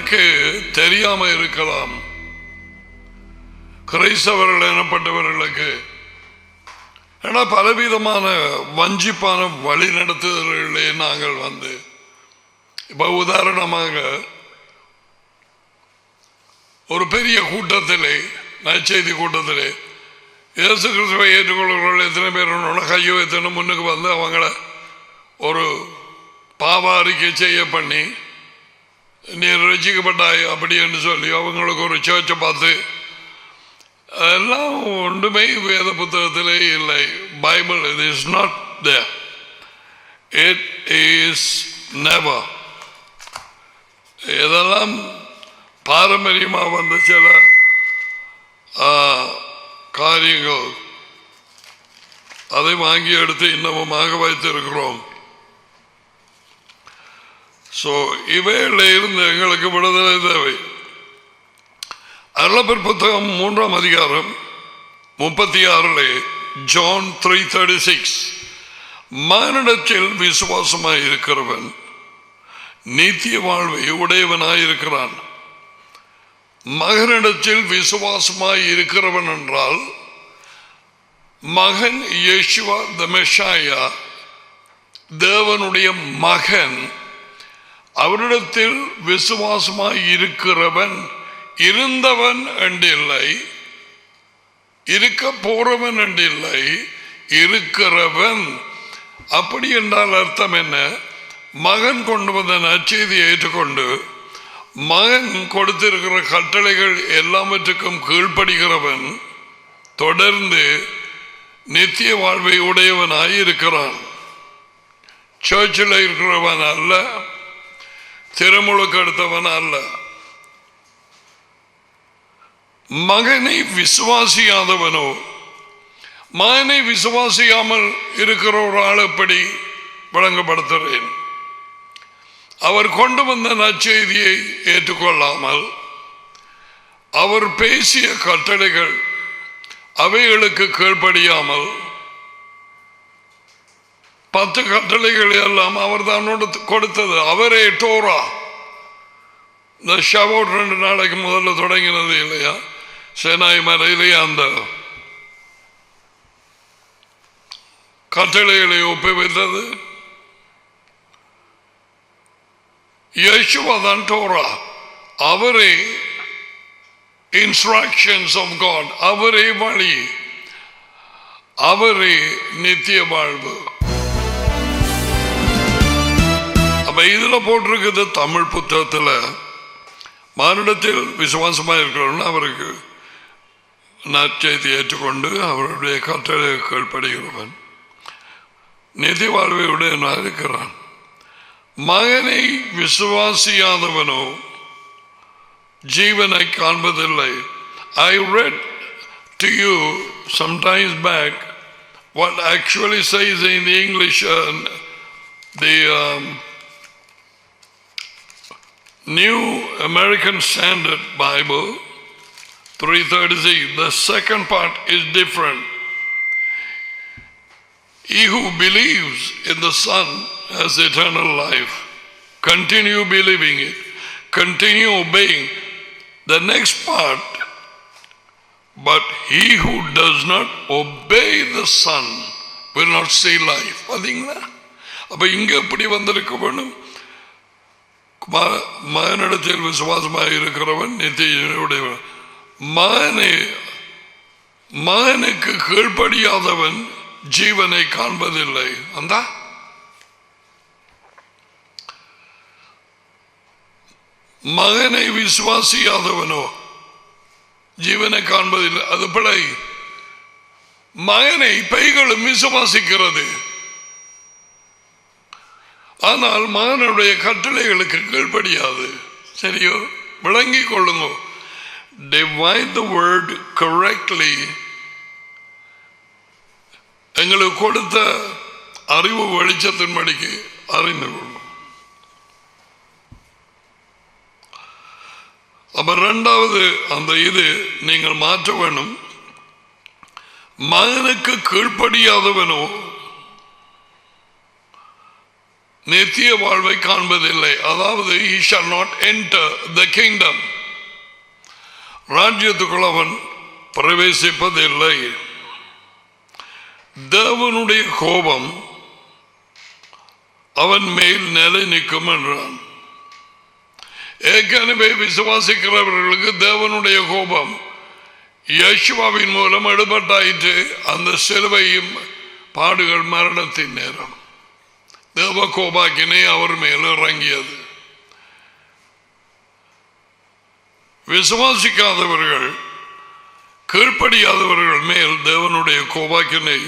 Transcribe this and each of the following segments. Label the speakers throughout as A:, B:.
A: உங்களுக்கு தெரியாம இருக்கலாம், கிறிஸ்தவர்கள் எனப்பட்டவர்களுக்கு. ஏன்னா பலவிதமான வஞ்சிப்பான வழி நடத்துதல்களே நாங்கள் இப்ப உதாரணமாக ஒரு பெரிய கூட்டத்திலே, நற்செய்தி கூட்டத்திலே இயேசு கிறிஸ்துவை ஏற்றுக்கொள்கிறவர்கள் எத்தனை பேர் கையோ எத்தனை முன்னுக்கு அவங்கள ஒரு பாவ அறிக்கை செய்ய பண்ணி நீ ரசிக்கப்பட்டாய் அப்படி என்று சொல்லி அவங்களுக்கு ஒரு சர்ச்சை பார்த்து, எல்லாம் ஒன்றுமே வேத புத்தகத்திலே இல்லை. Bible it is not there. It is never. இதெல்லாம் பாரம்பரியமாக வந்த சில காரியங்கள், அதை வாங்கி எடுத்து இன்னமுமாக வைத்திருக்கிறோம். இவைகளில் இருந்து எங்களுக்கு விடுதலை தேவை. அருளப்பர் புத்தகம் 3ஆம் அதிகாரம் 36 ஜான் 3:36 மகனிடத்தில் விசுவாசமாய் இருக்கிறவன் நித்திய வாழ்வை உடையவனாயிருக்கிறான். மகனிடத்தில் விசுவாசமாய் இருக்கிறவன் என்றால் மகன் யேசுவா த மெஷாயா, தேவனுடைய மகன், அவரிடத்தில் விசுவாசமாய் இருக்கிறவன், இருந்தவன் என்றில்லை, இருக்க போறவன் என்றில்லை, இருக்கிறவன். அப்படி என்றால் அர்த்தம் என்ன? மகன் கொண்டு வந்த நற்செய்தியை ஏற்றுக்கொண்டு மகன் கொடுத்திருக்கிற கட்டளைகள் எல்லாவற்றுக்கும் கீழ்ப்படுகிறவன் தொடர்ந்து நித்திய வாழ்வை உடையவனாய் இருக்கிறான். சர்ச்சில் இருக்கிறவன் அல்ல, திருமுழுக்கு எடுத்தவன் அல்ல. மகனை விசுவாசியாதவனோ, மகனை விசுவாசியாமல் இருக்கிற ஒரு ஆள் எப்படி விளங்கப்படுத்துகிறேன்? அவர் கொண்டு வந்த நற்செய்தியை ஏற்றுக்கொள்ளாமல், அவர் பேசிய கட்டளைகள் அவைகளுக்கு கீழ்ப்படியாமல், 10 கட்டளைகள் எல்லாம் அவர் தான் கொடுத்தது. அவரே டோரா. இந்த ஷவோட் 2 நாளைக்கு முதல்ல தொடங்கினது இல்லையா, சேனாய் மலையிலேயே அந்த கட்டளைகளை ஒப்புவித்தது யேசுவா தான் டோரா. அவரே இன்ஸ்ட்ரக்ஷன்ஸ் ஆஃப் காட், அவரே வழி, அவரே நித்திய வாழ்வு. அப்ப இதுல போட்டிருக்குது தமிழ் புத்தகத்தில், மானிடத்தில் விசுவாசமாக இருக்கிறவன் அவருக்கு நற்செய்தி ஏற்றுக்கொண்டு அவருடைய கட்டளை கீழ்ப்படுகிறவன் நிதி வாழ்வை உடையவனாக இருக்கிறான். மகனை விசுவாசியாதவனோ ஜீவனை காண்பதில்லை. I read to you some times back what actually says in the English, the New American Standard Bible 3:30. The second part is different. He who believes in the Son has eternal life. Continue believing it. Continue obeying. The next part, but he who does not obey the Son will not see life. பாத்தீங்களா? அப்ப இங்க எப்படி வந்திருக்க வேணும்? மகனிடத்தில் விசுவாசமாக இருக்கிறவன் நித்திய மகனுக்கு கீழ்ப்படியாதவன் ஜீவனை காண்பதில்லை. அந்த மகனை விசுவாசியாதவனோ ஜீவனை காண்பதில்லை. அது பிழை. மகனை பைகளும் விசுவாசிக்கிறது, ஆனால் மகனுடைய கட்டளைகளுக்கு கீழ்ப்படியாது. சரியோ? விளங்கிக் கொள்ளுங்க. Divide the word correctly. எங்களுக்கு கொடுத்த அறிவு வெளிச்சத்தின்படிக்கு அறிந்து கொள்ளும். அப்ப 2வது அந்த இது நீங்கள் மாற்ற வேண்டும். மகனுக்கு கீழ்ப்படியாதவனோ நித்திய வாழ்வை காண்பதில்லை. அதாவது he shall not enter the kingdom. ராஜ்யத்துக்குள் அவன் பிரவேசிப்பதில்லை. தேவனுடைய கோபம் அவன் மேல் நிலை நிற்கும் என்றான். ஏற்கனவே விசுவாசிக்கிறவர்களுக்கு தேவனுடைய கோபம் யேசுவாவின் மூலம் எடுபட்டாயிற்று. அந்த சிலுவையும் பாடுகள் மரணத்தின் நேரம் தேவ கோபாக்கினை அவர் மேல் இறங்கியது. விசுவாசிக்காதவர்கள் கீழ்ப்படியாதவர்கள் மேல் தேவனுடைய கோபாக்கினை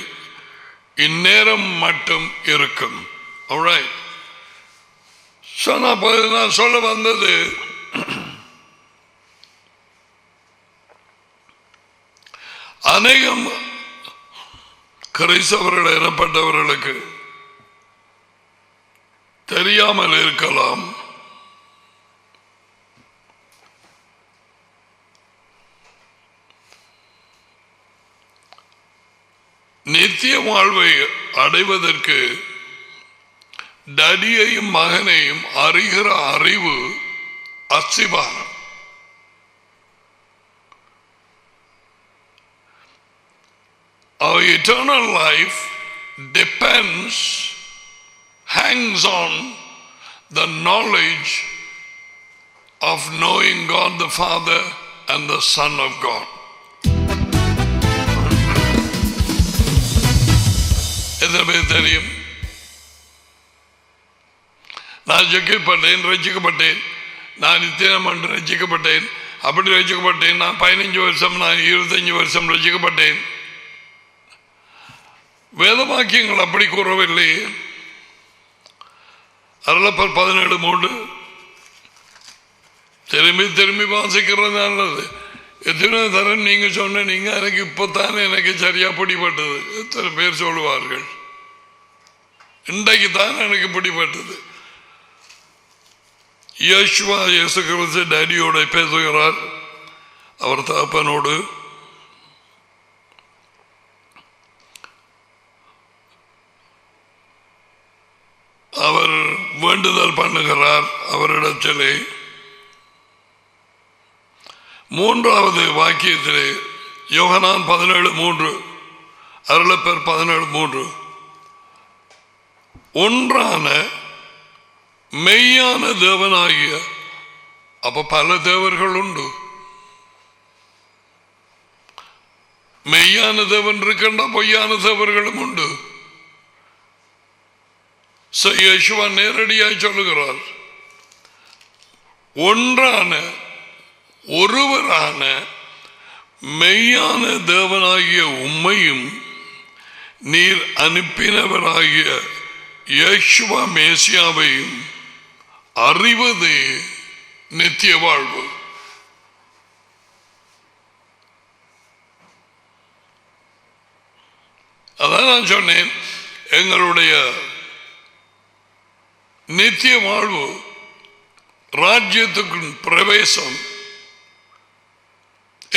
A: இந்நேரம் மட்டும் இருக்கும். Alright. நான் சொல்ல வந்தது, அநேகம் கிறிஸ்தவர்கள் எனப்பட்டவர்களுக்கு தெரியாமல் இருக்கலாம். நித்திய வாழ்வை அடைவதற்கு டடியையும் மகனையும் அறிகிற அறிவு அஸ்திபாரம். Our eternal life hangs on the knowledge of knowing God the Father and the Son of God. எத்தனை பேர் தெரியும்? நான் ரசிக்கப்பட்டேன், நான் நித்தியம் என்று ரசிக்கப்பட்டேன், அப்படி ரசிக்கப்பட்டேன், நான் 15 வருஷம், நான் 25 வருஷம் ரசிக்கப்பட்டேன். வேதவாக்கியங்கள் அப்படி கூறவில்லை. அருளப்பர் 17:3 திரும்பி வாசிக்கிறது நல்லது. எத்தனை தரம் நீங்க சொன்ன, நீங்க எனக்கு இப்பத்தானே எனக்கு சரியா பிடிப்பட்டது. எத்தனை பேர் சொல்லுவார்கள், இன்றைக்கு தான் எனக்கு பிடிப்பட்டது. யேசுவா இயேசு கிறிஸ்து டேடியோட பேசுகிறார், அவர் தகப்பனோடு. அவர் வேண்டுதல் பண்ணுகிறார் அவரிடத்திலே. 3வது வாக்கியத்திலே யோகனான் 17:3 அருளப்பர் 17:3 ஒன்றான மெய்யான தேவனாகிய, அப்ப பல தேவர்கள் உண்டு. மெய்யான தேவன் இருக்கின்ற பொய்யான தேவர்களும் உண்டு. யேசுவா நேரடியாய் சொல்லுகிறார், ஒன்றான ஒருவரான மெய்யான தேவனாகிய உம்மையும் நீர் அனுப்பினவராகிய யேசுவா மேசியாவையும் அறிவது நித்திய வாழ்வு. அதான் நான் சொன்னேன், எங்களுடைய நித்திய வாழ்வு, ராஜ்யத்துக்கு பிரவேசம்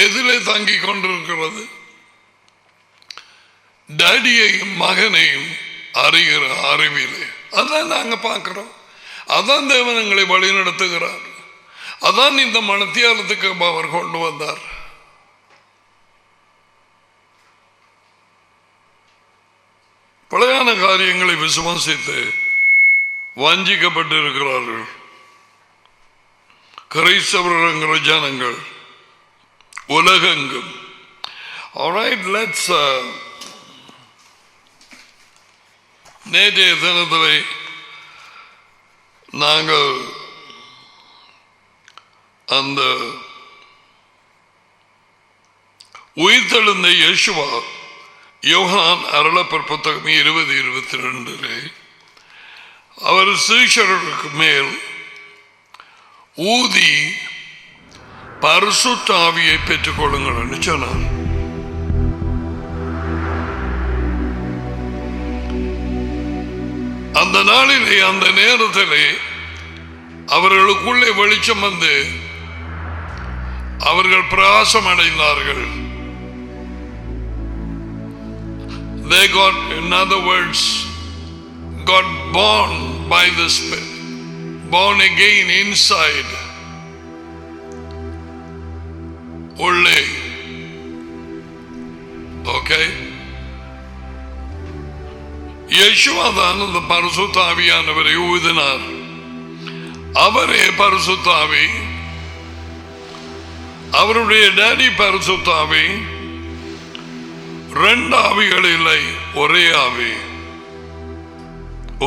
A: எதிலே தங்கிக் கொண்டிருக்கிறது? டேடியையும் மகனையும் அறிகிற அறிவிலே. அதான் நாங்க பார்க்கிறோம். அதான் தேவன் எங்களை வழி நடத்துகிறார். அதான் இந்த மனத்தியாலத்துக்கு அவர் கொண்டு வந்தார். பழையான காரியங்களை விசுவாசித்து வஞ்சிக்கப்பட்டிருக்கிறார்கள் கிறிஸ்தவர்கள் ஜனங்கள் உலகெங்கும். Alright, let's நேற்றைய தினத்திலே நாங்கள் அந்த உயிர்த்தெழுந்த யேசுவா யோகனான் அருளப்பர் புத்தகம் 20:22 அவர் சீஷர்களுக்கு மேல் ஊதி பரிசுத்த ஆவியை பெற்றுக் கொள்ளுங்கள் என்று சொன்னார். அந்த நாளிலே அந்த நேரத்திலே அவர்களுக்குள்ளே வெளிச்சம் வந்து அவர்கள் பிரகாசம் அடைந்தார்கள். They got, in other words, got born by the Spirit, born again inside. உள்ளே. Okay? யேசுவா தான் அந்த பரிசுத்த ஆவியானவரை ஊதினார். அவரே பரிசுத்த ஆவி. அவருடைய டாடி பரிசுத்த ஆவி. ரெண்டு ஆவிகள் இல்லை, ஒரே ஆவி.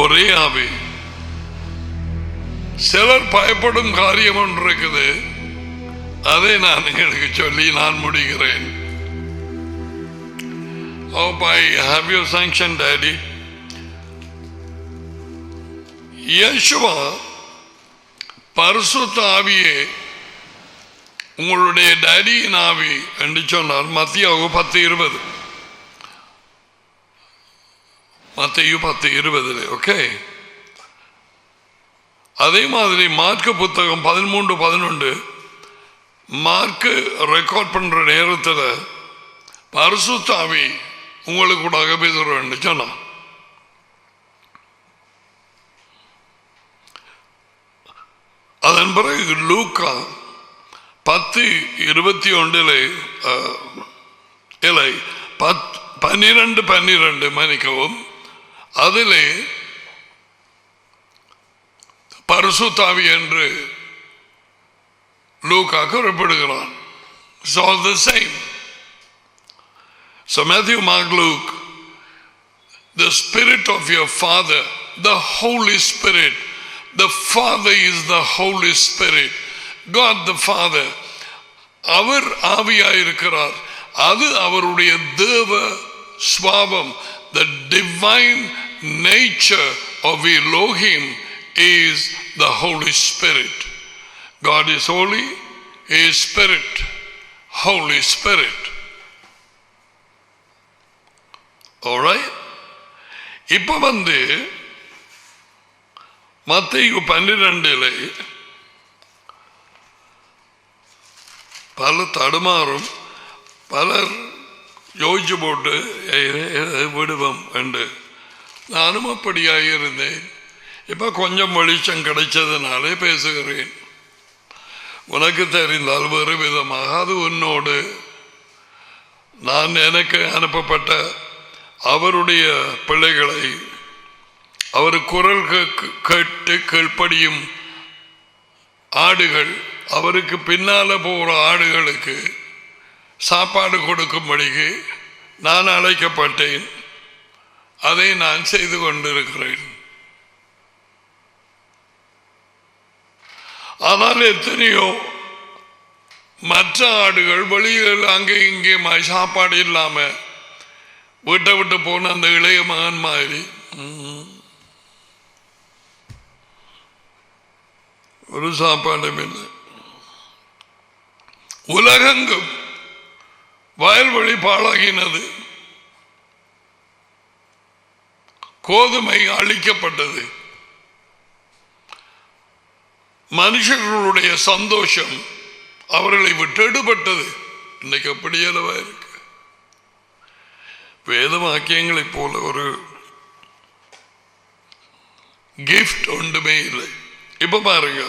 A: ஒரே ஆவி. சிலர் பயப்படும் காரியம் ஒன்று இருக்குது, அதை நான் உங்களுக்கு சொல்லி நான் முடிகிறேன். Hope I have your sanction, Daddy. Yeshua பரிசுத்த ஆவியே உங்களுடைய டாடியின் ஆவி என்று சொன்னார். மத்தேயு 10:20. மத்தேயு 10:20. ஓகே. அதே மாதிரி மார்க்கு புத்தகம் 13:11. மார்க்கு ரெக்கார்ட் பண்ற நேரத்தில் பரிசுத்த ஆவி உங்களுக்கு கூட பேசுறேன்னு சொன்னான். அதன் பிறகு லூக்கா 10:21 மன்னிக்கவும், அதிலே பரிசுத்த ஆவி என்று லூக்கா குறிப்பிடுகிறான். It's all the same. So Matthew, Mark, Luke, the Spirit of your Father, the Holy Spirit. The Father is the Holy Spirit. God the Father. அவர் ஆவியாயிருக்கிறார். அது அவருடைய தேவ ஸ்வாபம். The divine nature of Elohim is the Holy Spirit. God is holy, He is Spirit, Holy Spirit. Alright? இப்ப மத்தேயு 12 பல தடுமாறும், பலர் யோசிச்சு போட்டு விடுவோம் என்று நானும் அப்படியாக இருந்தேன். இப்ப கொஞ்சம் வெளிச்சம் கிடைச்சதுனாலே பேசுகிறேன். உனக்கு தெரிந்தால் வேறு விதமாக அது உன்னோடு. நான் எனக்கு அனுப்பப்பட்ட அவருடைய பிள்ளைகளை அவர் குரல் கேட்டு கீழ்ப்படியும் ஆடுகள், அவருக்கு பின்னால போகிற ஆடுகளுக்கு சாப்பாடு கொடுக்கும்படிக்கு நான் அழைக்கப்பட்டேன். அதை நான் செய்து கொண்டிருக்கிறேன். ஆனால் எத்தனையோ மற்ற ஆடுகள் வெளியில் அங்கே இங்கே சாப்பாடு இல்லாம வீட்டை விட்டு போன அந்த இளைய மகன் மாதிரி ஒரு சாப்பாடும் இல்லை. உலகெங்கும் வயல்வெளி பாழாகினது, கோதுமை அழிக்கப்பட்டது, மனுஷர்களுடைய சந்தோஷம் அவர்களை விட்டெடுபட்டது. இன்னைக்கு அப்படியேவா இருக்கு. வேத வாக்கியங்களை போல ஒரு கிஃப்ட் ஒன்றுமே இல்லை. இப்ப பாருங்க,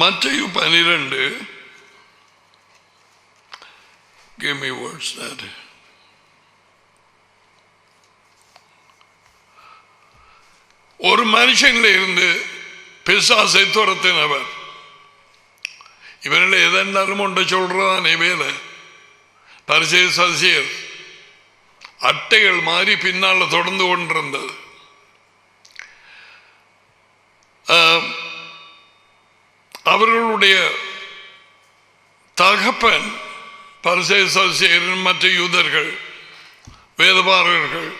A: மத்தேயு 12. Give me words that. ஒரு மனுஷன்ல இருந்து பிசாசை துரத்தினவர். இவனில் எதென்னாலும் ஒன்றை சொல்றான். வேலை பரிசேயர் சதுசேயர் அட்டைகள் மாறி பின்னால தொடர்ந்து கொண்டிருந்தது. அவர்களுடைய தகப்பன் பரிசேயர் சதுசேயர் மற்ற யூதர்கள் வேதபாரகர்கள்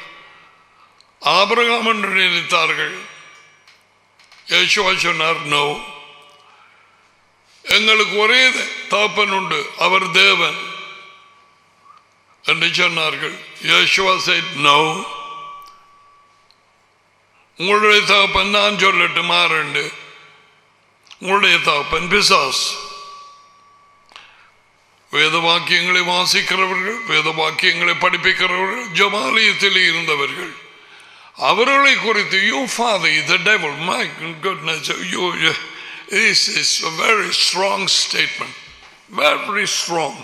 A: ஆபிரகாம் என்று நினைத்தார்கள். யேசுவா சொன்னார், நோ, எங்களுக்கு ஒரே தகப்பன் உண்டு, அவர் தேவன் என்று சொன்னார்கள். யேசுவா said, no, உங்களுடைய தகப்பன் நான் சொல்லட்டு மாறண்டு, உங்களுடைய தகப்பன் பிசாஸ். வேத வாக்கியங்களை வாசிக்கிறவர்கள், வேத வாக்கியங்களை படிப்பிக்கிறவர்கள், ஜமாலயத்தில் இருந்தவர்கள், அவர்களை குறித்து your father is the devil. My goodness, this is a very strong statement. Very strong.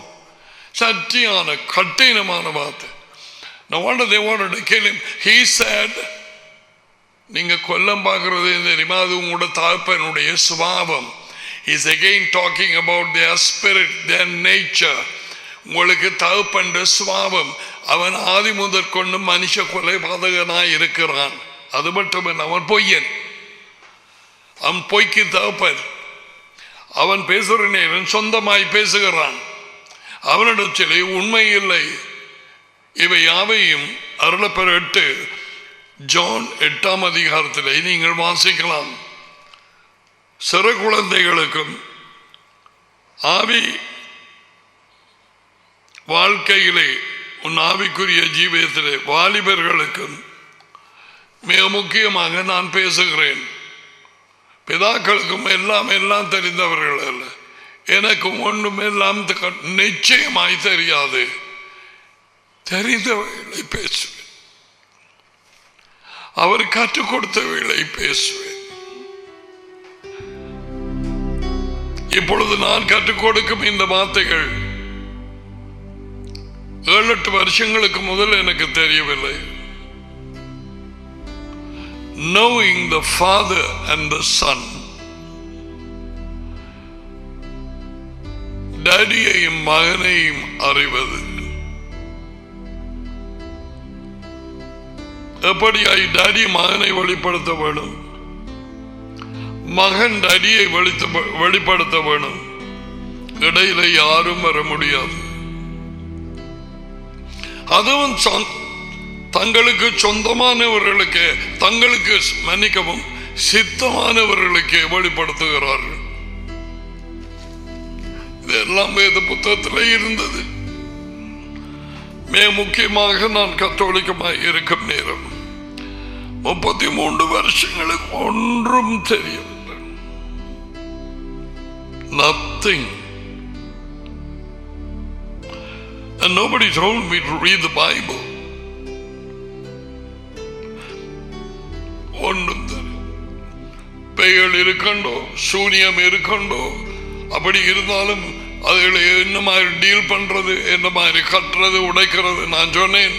A: சத்தியான கட்டினமான வார்த்தை. No wonder they wanted to kill him. He said, நீங்க கொல்லம் பார்க்கிறது தெரியுமா, அது உங்களோட தகப்பனுடைய சுபாவம். He's again talking about their spirit, their nature. உங்களுக்கு தகப்பன்ற சுபாவம். அவன் ஆதி முதற் கொண்டு மனுஷ கொலைபாதகனாய் இருக்கிறான். அது மட்டுமல்ல, அவன் பொய்யன். அவன் பொய்க்கு தகப்பன். அவன் பேசுகிற நேரம் சொந்தமாய் பேசுகிறான். அவனிடத்திலே உண்மை இல்லை. இவை யாவையும் அருளப்பெற 8 ஜான் 8ஆம் அதிகாரத்திலே நீங்கள் வாசிக்கலாம். சிறு குழந்தைகளுக்கும் ஆவி வாழ்க்கையிலே உன் ஆவிக்குரிய ஜீவியத்திலே வாலிபர்களுக்கும் மிக முக்கியமாக நான் பேசுகிறேன். பிதாக்களுக்கும் எல்லாம் தெரிந்தவர்கள் அல்ல, எனக்கும் ஒன்றும் எல்லாம் நிச்சயமாய் தெரியாது. தெரிந்தவர்களை பேசுவேன், அவர் கற்றுக் கொடுத்தவர்களை பேசுவேன். இப்பொழுது நான் கற்றுக் கொடுக்கும் இந்த வார்த்தைகள் 7-8 வருஷங்களுக்கு முதல் எனக்கு தெரியவில்லை. Knowing the Father and the Son, டாடியையும் மகனையும் அறிவது. எப்படியாய் டாடி மகனை வெளிப்படுத்த வேணும், மகன் டாடியை வெளிப்படுத்த வேணும். இடையில யாரும் வர முடியாது. அதுவும் தங்களுக்கு சொந்தமானவர்களுக்கு, தங்களுக்கு மன்னிக்கவும் சித்தமானவர்களுக்கு வெளிப்படுத்துகிறார்கள். இதெல்லாம் வேத புத்தகத்தில் இருந்தது. மிக முக்கியமாக நான் கத்தோலிக்கமாக இருக்கும் நேரம் 33 வருஷங்களுக்கு ஒன்றும் தெரியவில்லை. Nothing. And nobody told me to read the Bible. ஒன்றும் தெரியும். பெயர் இருக்கண்டோ, சூனியம் இருக்கண்டோ, அப்படி இருந்தாலும் அதுகளை என்ன மாதிரி டீல் பண்றது, என்ன மாதிரி கட்டுறது, உடைக்கிறது. நான் சொன்னேன்,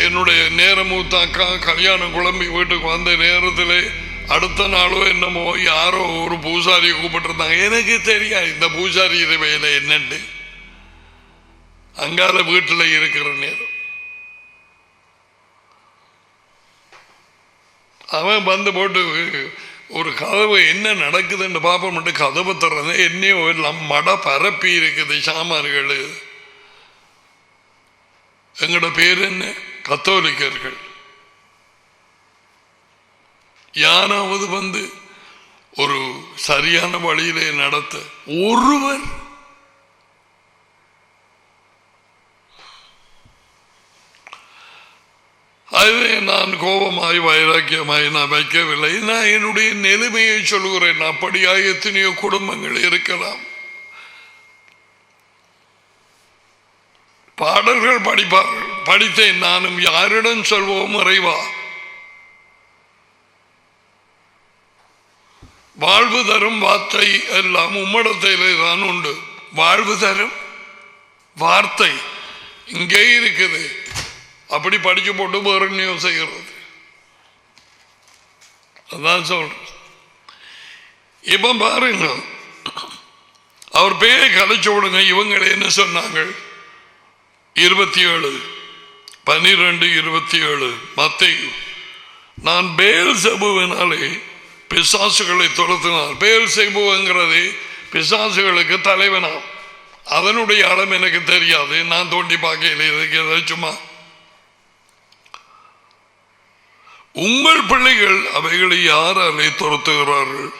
A: என்னுடைய நேரமூத்தாக்கா கல்யாணம் குழம்பி வீட்டுக்கு வந்த நேரத்தில் அடுத்த நாளோ என்னமோ யாரோ ஒரு பூசாரியை கூப்பிட்டுருந்தாங்க. எனக்கு தெரியாது இந்த பூசாரி வேலை என்னன்னு. அங்கால வீட்டில் இருக்கிற நேரம் அவன் வந்து போட்டு ஒரு கதவு என்ன நடக்குதுன்னு பாப்ப மட்டும் கதவை தர்றது என்னையோ எல்லாம் மட பரப்பி இருக்குது சாமான்கள். எங்களோட பேர் என்ன, கத்தோலிக்கர்கள். யாராவது வந்து ஒரு சரியான வழியிலே நடத்த ஒருவர் அதுவே நான் கோபமாய் வைராக்கியமாய் நான் வைக்கவில்லை. நான் என்னுடைய நிலைமையை சொல்கிறேன். அப்படியாக எத்தனையோ குடும்பங்கள் இருக்கலாம். பாடல்கள் படிப்பார்கள், படித்தேன் நானும். யாரிடம் சொல்வோம் இறைவா? வாழ்வு தரும் வார்த்தை எல்லாம் உம்மிடத்திலே தான் உண்டு. வாழ்வு தரும் வார்த்தை இங்கே இருக்குது. அப்படி படிச்சு போட்டு வேறு செய்கிறது. அதான் சொல்றேன். இப்ப பாருங்க, அவர் பேரை கலைச்ச உடனே இவங்களை என்ன சொன்னாங்க? 27:12 மத்தேயு, நான் பெயல்செபூவினாலே பிசாசுகளை துரத்தினார். பெயல்செபூங்கிறது பிசாசுகளுக்கு தலைவனாம். அதனுடைய இடம் எனக்கு தெரியாது, நான் தோண்டி பார்க்கல. இதுக்கு ஏதாச்சுமா உங்கள் பிள்ளைகள் அவைகளை யாராலே துரத்துகிறார்கள்?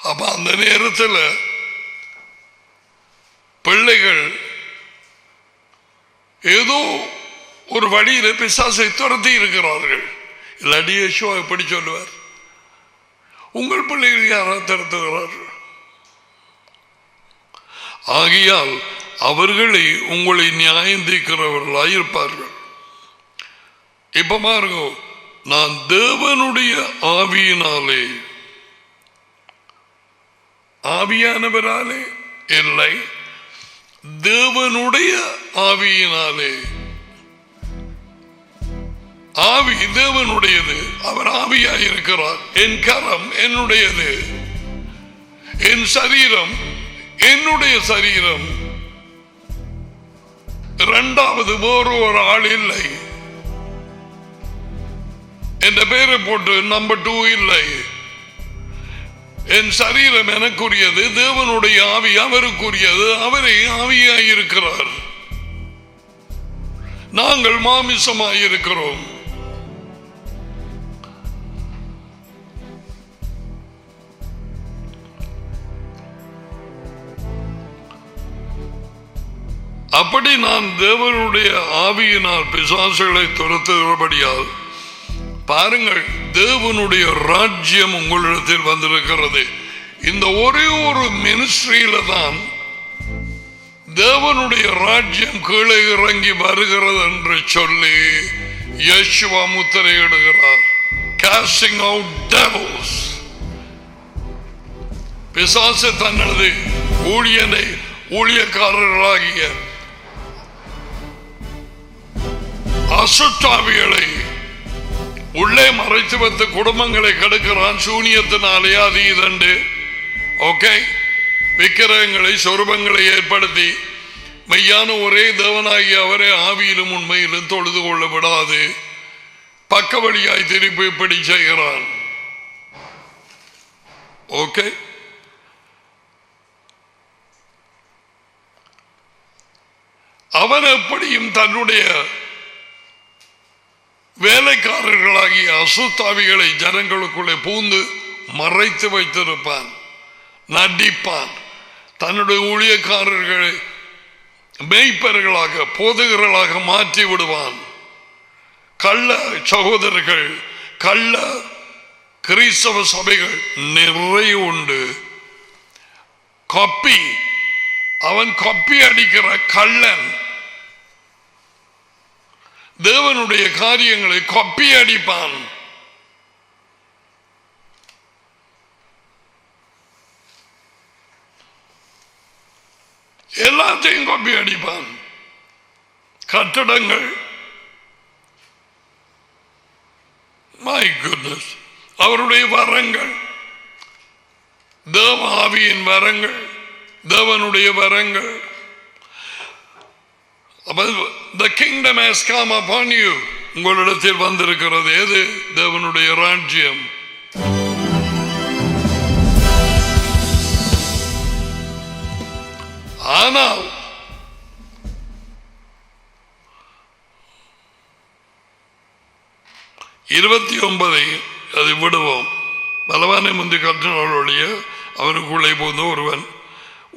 A: அப்ப அந்த நேரத்தில் பிள்ளைகள் ஏதோ ஒரு வழியில பிசாசை துரத்தி இருக்கிறார்கள். இல்லாட்டி யேசுவா எப்படி சொல்லுவார்? உங்கள் பிள்ளைகள் யாராவது துரத்துகிறார்கள். ஆகையால் அவர்களை உங்களை நியாயம் தீர்க்கிறவர்களாய் இருப்பார்கள். இப்ப பாருங்க, நான் தேவனுடைய ஆவியினாலே, ஆவியானவராலே இல்லை, தேவனுடைய ஆவியினாலே. ஆவி தேவனுடையது, அவர் ஆவியாயிருக்கிறார். என் கரம் என்னுடையது, என் சரீரம் என்னுடைய சரீரம். இரண்டாவது வேறு ஒரு ஆள் இல்லை. என்ற பெயரை போட்டு நம்பர் 2 இல்லை. என் சரீரம் எனக்குரியது, தேவனுடைய ஆவி அவருக்குரியது. அவரே ஆவியாயிருக்கிறார், நாங்கள் மாமிசமாயிருக்கிறோம். அப்படி நான் தேவனுடைய ஆவியினால் பிசாசுகளை துரத்துகிறபடியால் பாருங்கள், தேவனுடைய ராஜ்யம் உங்களிடத்தில் வந்திருக்கிறது. இந்த ஒரே ஒரு மினிஸ்ட்ரியில தான் தேவனுடைய ராஜ்யம் கீழே இறங்கி வருகிறது என்று சொல்லி யேசுவா முத்திரையிடுகிறார். Casting out devils. பிசாசு தனது ஊழியக்காரர்களாகிய அசுத்தாவிகளை உள்ளே மறைத்து வைத்து குடும்பங்களை கெடுக்கிறான். சூனியத்தினாலே அது இதண்டு. ஓகே, விக்கிரகங்களை சொரூபங்களை ஏற்படுத்தி மெய்யான ஒரே தேவனாகி அவரே ஆவியிலும் உண்மையிலும் தொழுது கொள்ள விடாது பக்க வழியாய் திருப்பி இப்படி செய்கிறான். ஓகே, அவன் எப்படியும் தன்னுடைய வேலைக்காரர்களாகிய அசுத்தாவிகளை ஜனங்களுக்குள்ளே பூந்து மறைத்து வைத்திருப்பான், நடிப்பான். தன்னுடைய ஊழியக்காரர்களை மேய்ப்பர்களாக போதகர்களாக மாற்றி விடுவான். கள்ள சகோதரர்கள், கள்ள கிறிஸ்தவ சபைகள் நிறைய உண்டு. காப்பி, அவன் காப்பி அடிக்கிற கள்ளன் தேவனுடைய காரியங்களை காப்பி அடிப்பான். எல்லாத்தையும் காப்பி அடிப்பான். கட்டடங்கள், மை குட்னஸ், அவருடைய வரங்கள், தேவ ஆவியின் வரங்கள், தேவனுடைய வரங்கள். The kingdom has come upon you. உங்களிடத்தில் வந்திருக்கிறது எது? தேவனுடைய ராஜ்யம். ஆனால் இருபத்தி 29 அதை விடுவோம். பலவானை முந்தி கற்றினோடைய அவனுக்குள்ளே போந்த ஒருவன்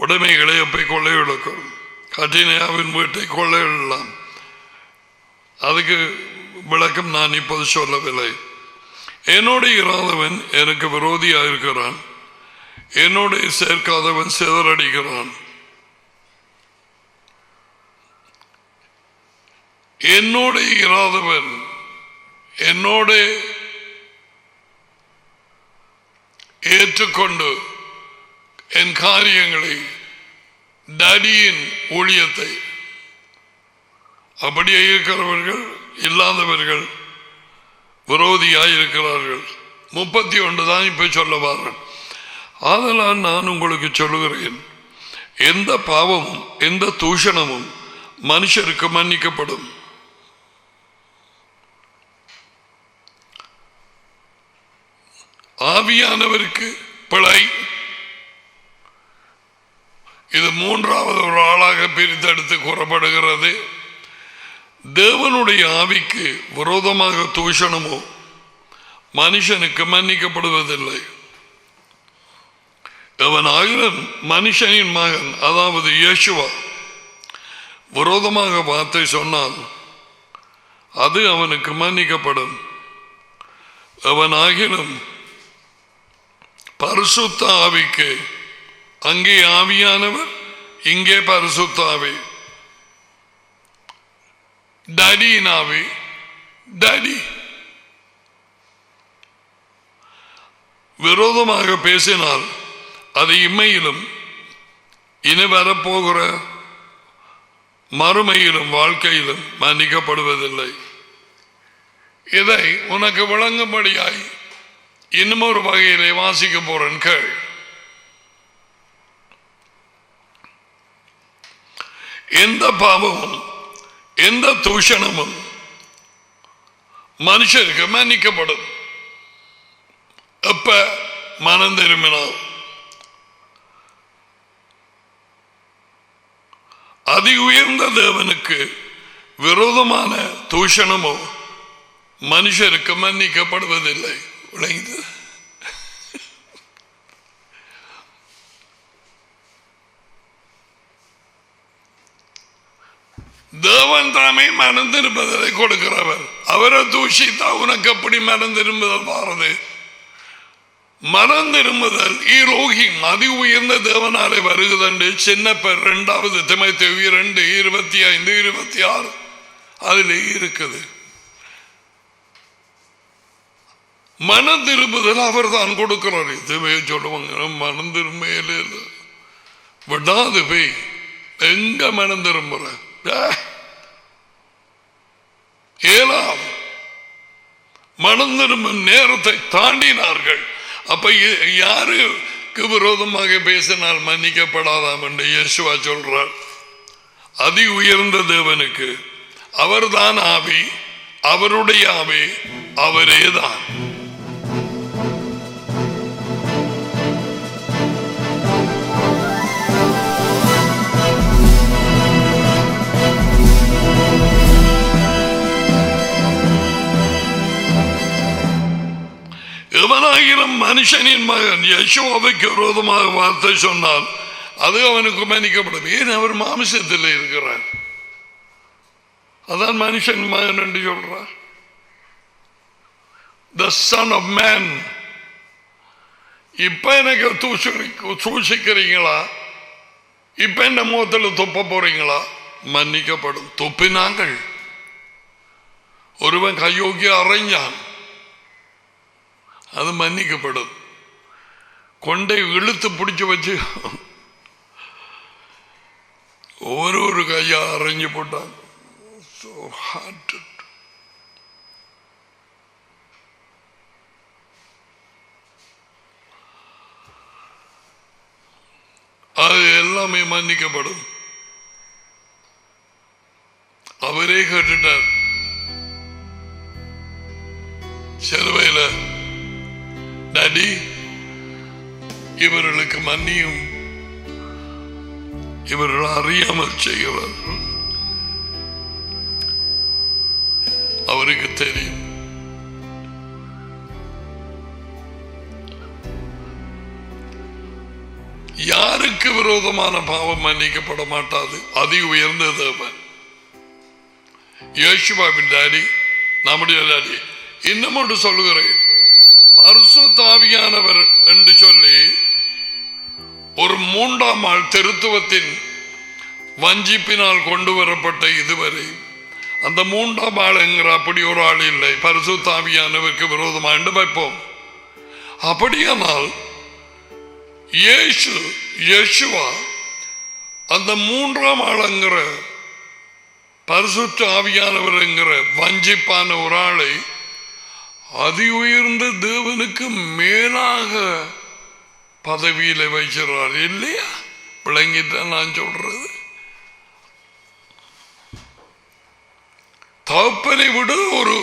A: உடைமைகளை எப்பை கொள்ளையிழக்கும். கட்டினையாவின் வீட்டை கொள்ளையிடலாம். அதுக்கு விளக்கம் நான் இப்போது சொல்லவில்லை. என்னோடு இராதவன் எனக்கு விரோதியாக இருக்கிறான், என்னோடு சேர்க்காதவன் சிதறடிக்கிறான். என்னோடு இராதவன், என்னோடு ஏற்றுக்கொண்டு என் காரியங்களை, டடியின் ஊழியத்தை அப்படியே இருக்கிறவர்கள், இல்லாதவர்கள் விரோதியாய் இருக்கிறார்கள். 31 தான் இப்ப சொல்ல வாரேன். ஆதலால் நான் உங்களுக்கு சொல்லுகிறேன், எந்த பாவமும் எந்த தூஷணமும் மனுஷருக்கு மன்னிக்கப்படும், ஆவியானவருக்கு பிழை. இது மூன்றாவது ஒரு ஆளாக பிரித்தெடுத்து கூறப்படுகிறது. தேவனுடைய ஆவிக்கு விரோதமாக தூஷணமோ மனுஷனுக்கு மன்னிக்கப்படுவதில்லை. அவனாகிலும் மனுஷனின் மகன், அதாவது இயேசுவா விரோதமாக வார்த்தை சொன்னால் அது அவனுக்கு மன்னிக்கப்படும். அவனாகிலும் பரிசுத்த ஆவிக்கு, அங்கே ஆவியானவர், இங்கே பரிசுத்த ஆவி, டடியின் ஆவி, டாடி. விரோதமாக பேசினால் அது இம்மையிலும் இனி வரப்போகிற மறுமையிலும் வாழ்க்கையிலும் மன்னிக்கப்படுவதில்லை. இதை உனக்கு விளங்கும்படியாய் இன்னும் ஒரு வகையிலே வாசிக்க போறேன் கேள். எந்த பாவமும் எந்த தூஷணமும் மனுஷருக்கு மன்னிக்கப்படும் எப்ப மனம் திரும்பினால். அதி உயர்ந்த தேவனுக்கு விரோதமான தூஷணமோ மனுஷருக்கு மன்னிக்கப்படுவதில்லை. விளங்குது? தேவன் தாமே மனம் திரும்புதலை கொடுக்கிறவர். அவரை தூஷித்தா உனக்கு எப்படி மனம் திரும்புதல் பாருது? மனம் திரும்புதல் ஈரோகிம் அதி உயர்ந்த தேவனாலே வருகுதண்டு சின்னப்பர் 2 தீமோத்தேயு 2:25-26 அதில் இருக்குது. மனம் திரும்புதல் அவர் தான் கொடுக்கிறார். இதுவே சொல்லுவாங்க மனம் திரும்பல விடாது போய் எங்க மனம் திரும்புற ஏலாம் மனம் திரும்பும் நேரத்தை தாண்டினார்கள். அப்ப யாருக்கு விரோதமாக பேசினால் மன்னிக்கப்படாதாம் என்று இயேசுவா சொல்றார். அதி உயர்ந்த தேவனுக்கு அவர்தான் ஆவி, அவருடைய ஆவி அவரேதான். எவனாயிரம் மனுஷனின் மகன் யெகோவாவுக்கு விரோதமாக வார்த்தை சொன்னால் அது அவனுக்கு மன்னிக்கப்படும். ஏன் அவர் மாமிசத்தில் இருக்கிறார். அதான் மனுஷன் மகன் என்று சொல்றார். The son of man. இப்ப எனக்கு தூஷிக்கிறீங்களா? இப்ப என்ன முகத்தில் துப்ப போறீங்களா? மன்னிக்கப்படும். துப்பினாங்கள். ஒருவன் கையோக்கி அறைஞ்சான், அது மன்னிக்கப்படும். கொண்டை இழுத்து பிடிச்சு வச்சு ஒரு கையா அரைஞ்சு போட்டான். அது எல்லாமே மன்னிக்கப்படும். அவரே கேட்டுட்டார் சிலுவையில, டாடி இவர்களுக்கு மன்னியும், இவர்கள் அறியாமல் செய்கிறார்கள். அவருக்கு தெரியும். யாருக்கு விரோதமான பாவம் மன்னிக்கப்பட மாட்டாது. அதி உயர்ந்த தேவன் யேசுவாவின் டாடி, நம்முடைய டாடி. இன்னும் ஒன்று சொல்லுகிறேன், பரிசுத்த ஆவியானவர் என்று சொல்லி ஒரு 3ஆம் ஆள் திருத்துவத்தின் வஞ்சிப்பினால் கொண்டு வரப்பட்ட இதுவரை அந்த 3ஆம் ஆள் என்கிற அப்படி ஒரு ஆள் இல்லை. பரிசுத்த ஆவியானவருக்கு விரோதமாக வைப்போம். அப்படியானால் யேசுவா அந்த 3ஆம் ஆளுங்கிற பரிசுத்த ஆவியானவர் என்கிற வஞ்சிப்பான ஒரு ஆளை அதி உயர்ந்த தேவனுக்கு மேலாக பதவியில வைக்கிறார் இல்லையா? விளங்கித்தான் நான் சொல்றது. தகப்பனை விட ஒரு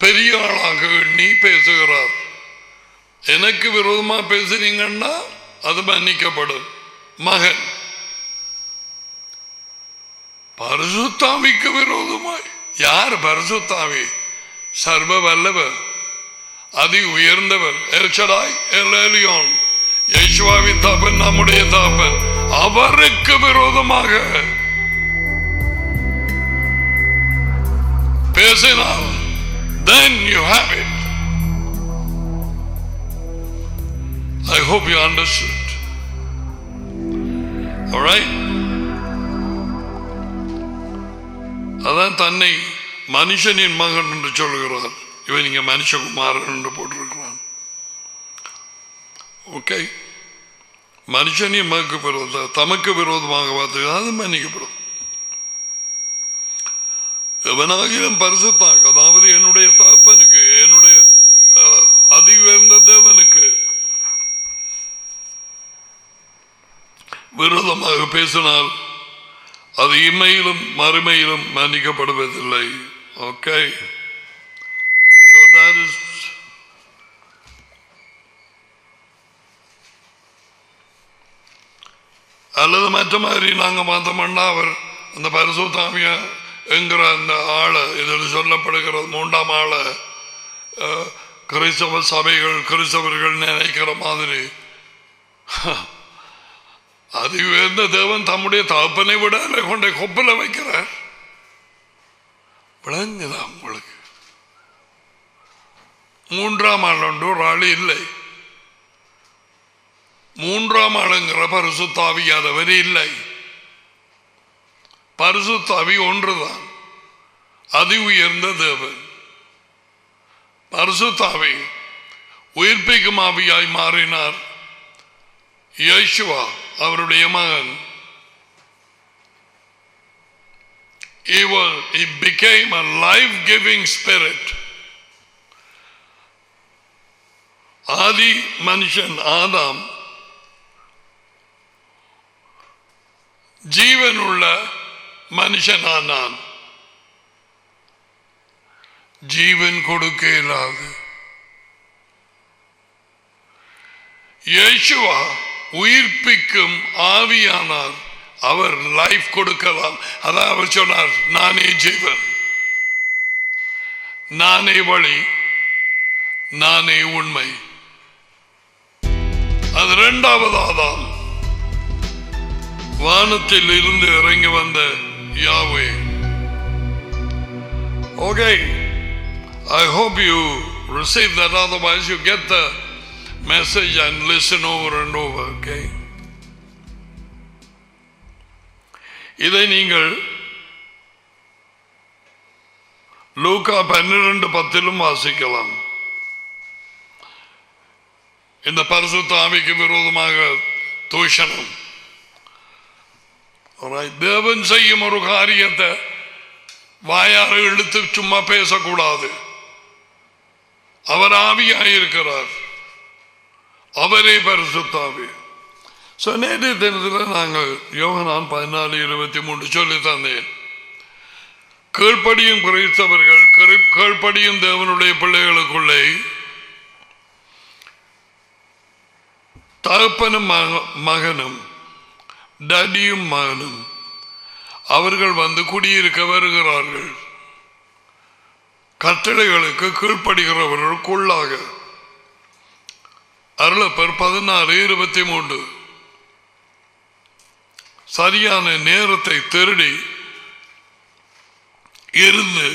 A: பெரிய ஆளாக எண்ணி பேசுகிறார். எனக்கு விரோதமா பேசுறீங்கன்னா அது மன்னிக்கப்படும். மகன் பரிசுத்தாவிக்கு விரோதமாய். யார் பரிசுத்தாவி? சர்வ வல்லவர், அதி உயர்ந்தவர், எல்ஷடாய், எல்எலியோன், யேசுவாவின் தகப்பன், நம்முடைய தகப்பன். அவருக்கு விரோதமாக பேசினால் then you have it. I hope you understood. All right? அதான் தன்னை மனுஷனின் மகன் என்று சொல்கிறார். இவன் இங்க மனுஷகுமாரன் என்று போட்டிருக்கிறான். ஓகே, மனுஷனின் மகனுக்கு விரோத தமக்கு விரோதமாக பார்த்து அது மன்னிக்கப்படும். எவனாகிலும் பரிசுத்தாக, அதாவது என்னுடைய தகப்பனுக்கு, என்னுடைய அதி உயர்ந்த தேவனுக்கு விரோதமாக பேசினால் அது இம்மையிலும் மறுமையிலும் மன்னிக்கப்படுவதில்லை. ஓகே, so that is அல்லது மற்ற மாதிரி நாங்கள் பார்த்தோம்னா அவர் அந்த பரிசுத்தாமிய என்கிற அந்த ஆளை, இதில் சொல்லப்படுகிறது மூன்றாம் ஆளை கிறிஸ்தவ சபைகள் கிறிஸ்தவர்கள் நினைக்கிற மாதிரி அது உயர்ந்த தேவன் தம்முடைய தகப்பனை விட கொண்ட கொப்பில் வைக்கிறார். விளங்குதா உங்களுக்கு? மூன்றாம் ஆள் உண்டு, ஒரு ஆள் இல்லை. மூன்றாம் ஆளுங்கிற பரிசுத்தாவியாதவர் இல்லை. பரிசுத்தாவி ஒன்றுதான், அதி உயர்ந்த தேவன். பரிசுத்தாவி உயிர்ப்பிக்கும் ஆவியாய் மாறினார். யேசுவா அவருடைய மகன். He became a life-giving spirit. ஆதி மனுஷன் ஆதாம் ஜீவனுள்ள மனுஷனானான். ஜீவன் கொடுக்க இயலாது. யேசுவா உயிர்ப்பிக்கும் ஆவியானார். அவர் லைஃப் கொடுக்கலாம். அதான் அவர் சொன்னார், நானே ஜீவன், நானே வழி, நானே உண்மை. அது இரண்டாவது ஆதாம், வானத்தில் இருந்து இறங்கி வந்த யாவே. Okay, I hope you receive that, otherwise you get the message and listen over and over. Okay, இதை நீங்கள் லூக்கா 12:10 வாசிக்கலாம். இந்த பரிசுத்த ஆவிக்கு விரோதமாக தூஷணம். தேவன் செய்யும் ஒரு காரியத்தை வாயார இழுத்து சும்மா பேசக்கூடாது. அவர் ஆவியாயிருக்கிறார், அவரே பரிசுத்த ஆவி. நேற்று தினத்தில் நாங்கள் யோகனான் 14:23 சொல்லி தந்தேன். கீழ்ப்படியும் கிறிஸ்தவர்கள், கீழ்ப்படியும் தேவனுடைய பிள்ளைகளுக்குள்ளே தகப்பனும் மகனும், டடியும் மகனும் அவர்கள் வந்து குடியிருக்க வருகிறார்கள். கட்டளைகளுக்கு கீழ்ப்படுகிறவர்களுக்குள்ளாக. அருளப்பர் 16:23. சரியான நேரத்தை திருடி இருந்து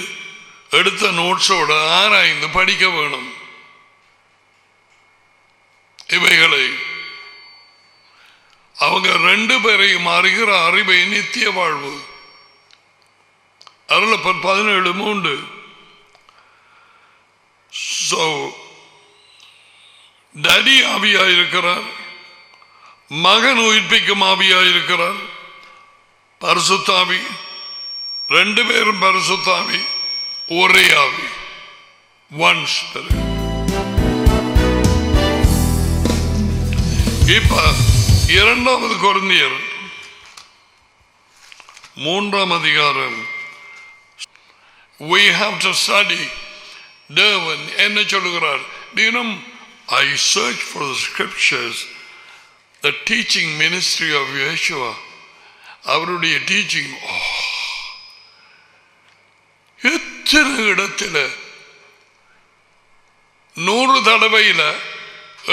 A: எடுத்த நோட்ஸோட ஆராய்ந்து படிக்க வேணும். இவைகளை அவங்க ரெண்டு பேரையும் அறிகிற அறிவை நித்திய வாழ்வு. அருளப்பர் 17:3. டடி ஆவியாயிருக்கிறார், மகன் உயிர்ப்பிக்கும் ஆவியாயிருக்கிறார், பரிசுத்தாவி. ரெண்டு பேரும் பரிசுத்தாவி, ஒரே ஆவி, ஒன் ஸ்பிரிட். இப்ப 2 கொரிந்தியர் 3 we have to study. தேவன் என்ன சொல்லுகிறார்? I search for the scriptures, the teaching ministry of Yeshua. அவருடைய டீச்சிங் எத்தனை இடத்துல 100 தடவையில்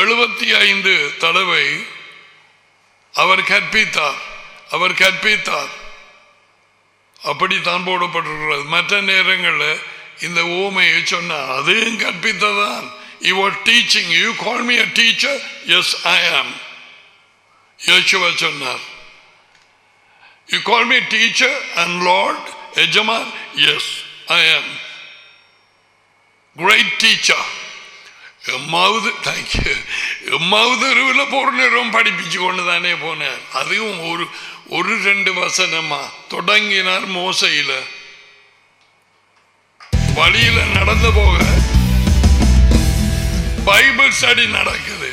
A: 75 தடவை அவர் கற்பித்தார். அப்படித்தான் போடப்பட்டிருக்கிறது. மற்ற நேரங்களில் இந்த ஓமையை சொன்னார், அதையும் கற்பித்ததான். He was teaching. You call me a teacher? Yes, I am. Yeshua சொன்னார். You call me teacher and Lord, எஜமான்? Yes, I am great teacher. எம்மாவது தேங்க்யூ எம்மாவதுருவில் போகிற நேரம் படிப்பிச்சு கொண்டு தானே போனார். அதுவும் ஒரு 2 வசனமா தொடங்கினார். மோசையில் வழியில நடந்து போக பைபிள் ஸ்டடி நடக்குது.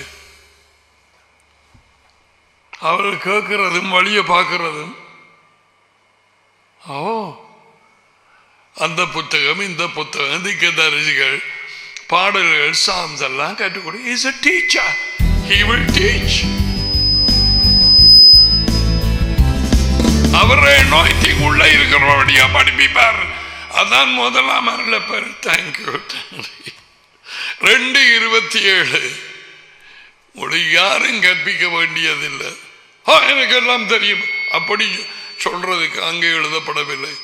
A: அவர் கேட்கிறதும் வழியை பார்க்கிறதும் அந்த புத்தகம் இந்த புத்தகம் திக்கதரிசிகள் பாடல்கள் சாம்ஸ் எல்லாம் கற்றுக்கொடு. He is a teacher. He will teach. அவரே anointing உள்ள இருக்கிறபடியா படிப்பிப்பார். அதான் முதலாம் அருளப்பர். தேங்க்யூ. 2:27 யாரும் கற்பிக்க வேண்டியதில்லை. எனக்கு எல்லாம் தெரியும் அப்படி சொல்றதுக்கு அங்கே எழுதப்படவில்லை.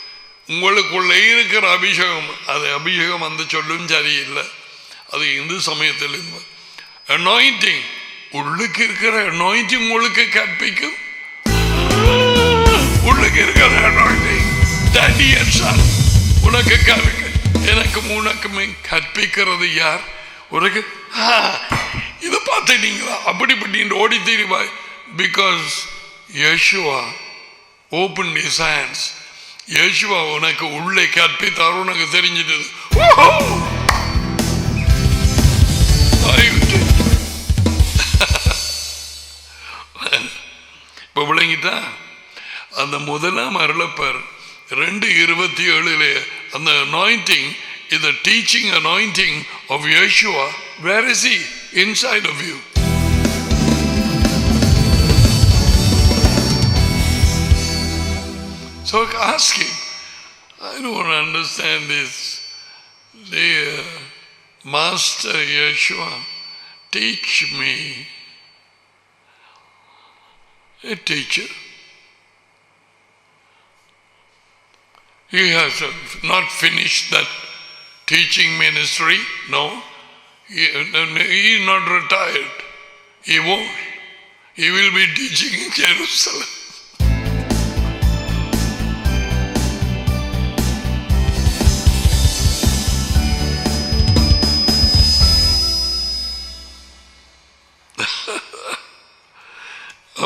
A: உங்களுக்குள்ளே இருக்கிற அபிஷேகம், அது அபிஷேகம் அந்த சொல்லும் சரியில்லை. அது இந்து சமயத்தில் அனாயிண்டிங் உள்ளுக்கு இருக்கிற அனாயிண்டிங் உங்களுக்கு கற்பிக்கும். உள்ளுக்கு இருக்கிற அனாயிண்டிங் உனக்கு எனக்கும் உனக்குமே கற்பிக்கிறது யார்? உனக்கு இதை பார்த்துட்டீங்களா அப்படிப்பட்ட ஓடி தெரிவாய். Because Yeshua opened his hands. Yeshua உனக்கு உள்ளே கற்பித்தார். உனக்கு தெரிஞ்சிட்டது. இப்ப விளங்கிட்டா அந்த முதலாம் அருளப்பர் 2:27 அந்த anointing is the teaching anointing of Yeshua. Where is he? Inside of you. So ask him. I don't understand this. Dear Master Yeshua, teach me. A teacher. He has not finished that teaching ministry. No. He is not retired. He won't. He will be teaching in Jerusalem.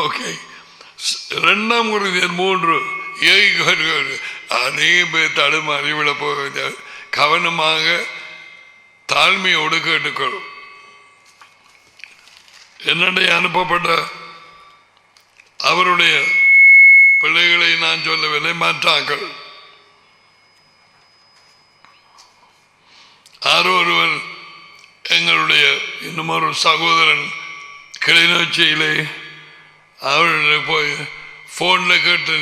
A: Okay. 2 Corinthians 3 அநேக பேர் தடுமாறி விட போக கவனமாக தாழ்மையோடு கேட்டுக்கொள்ளும். என்னுடைய அனுப்பப்பட்ட அவருடைய பிள்ளைகளை நான் சொல்லவில்லை, மாற்றாக்கள். யாரோ ஒருவர் எங்களுடைய இன்னும் ஒரு சகோதரன் கிளிநொச்சியிலே அவருடைய போய் போன்ல கேட்டு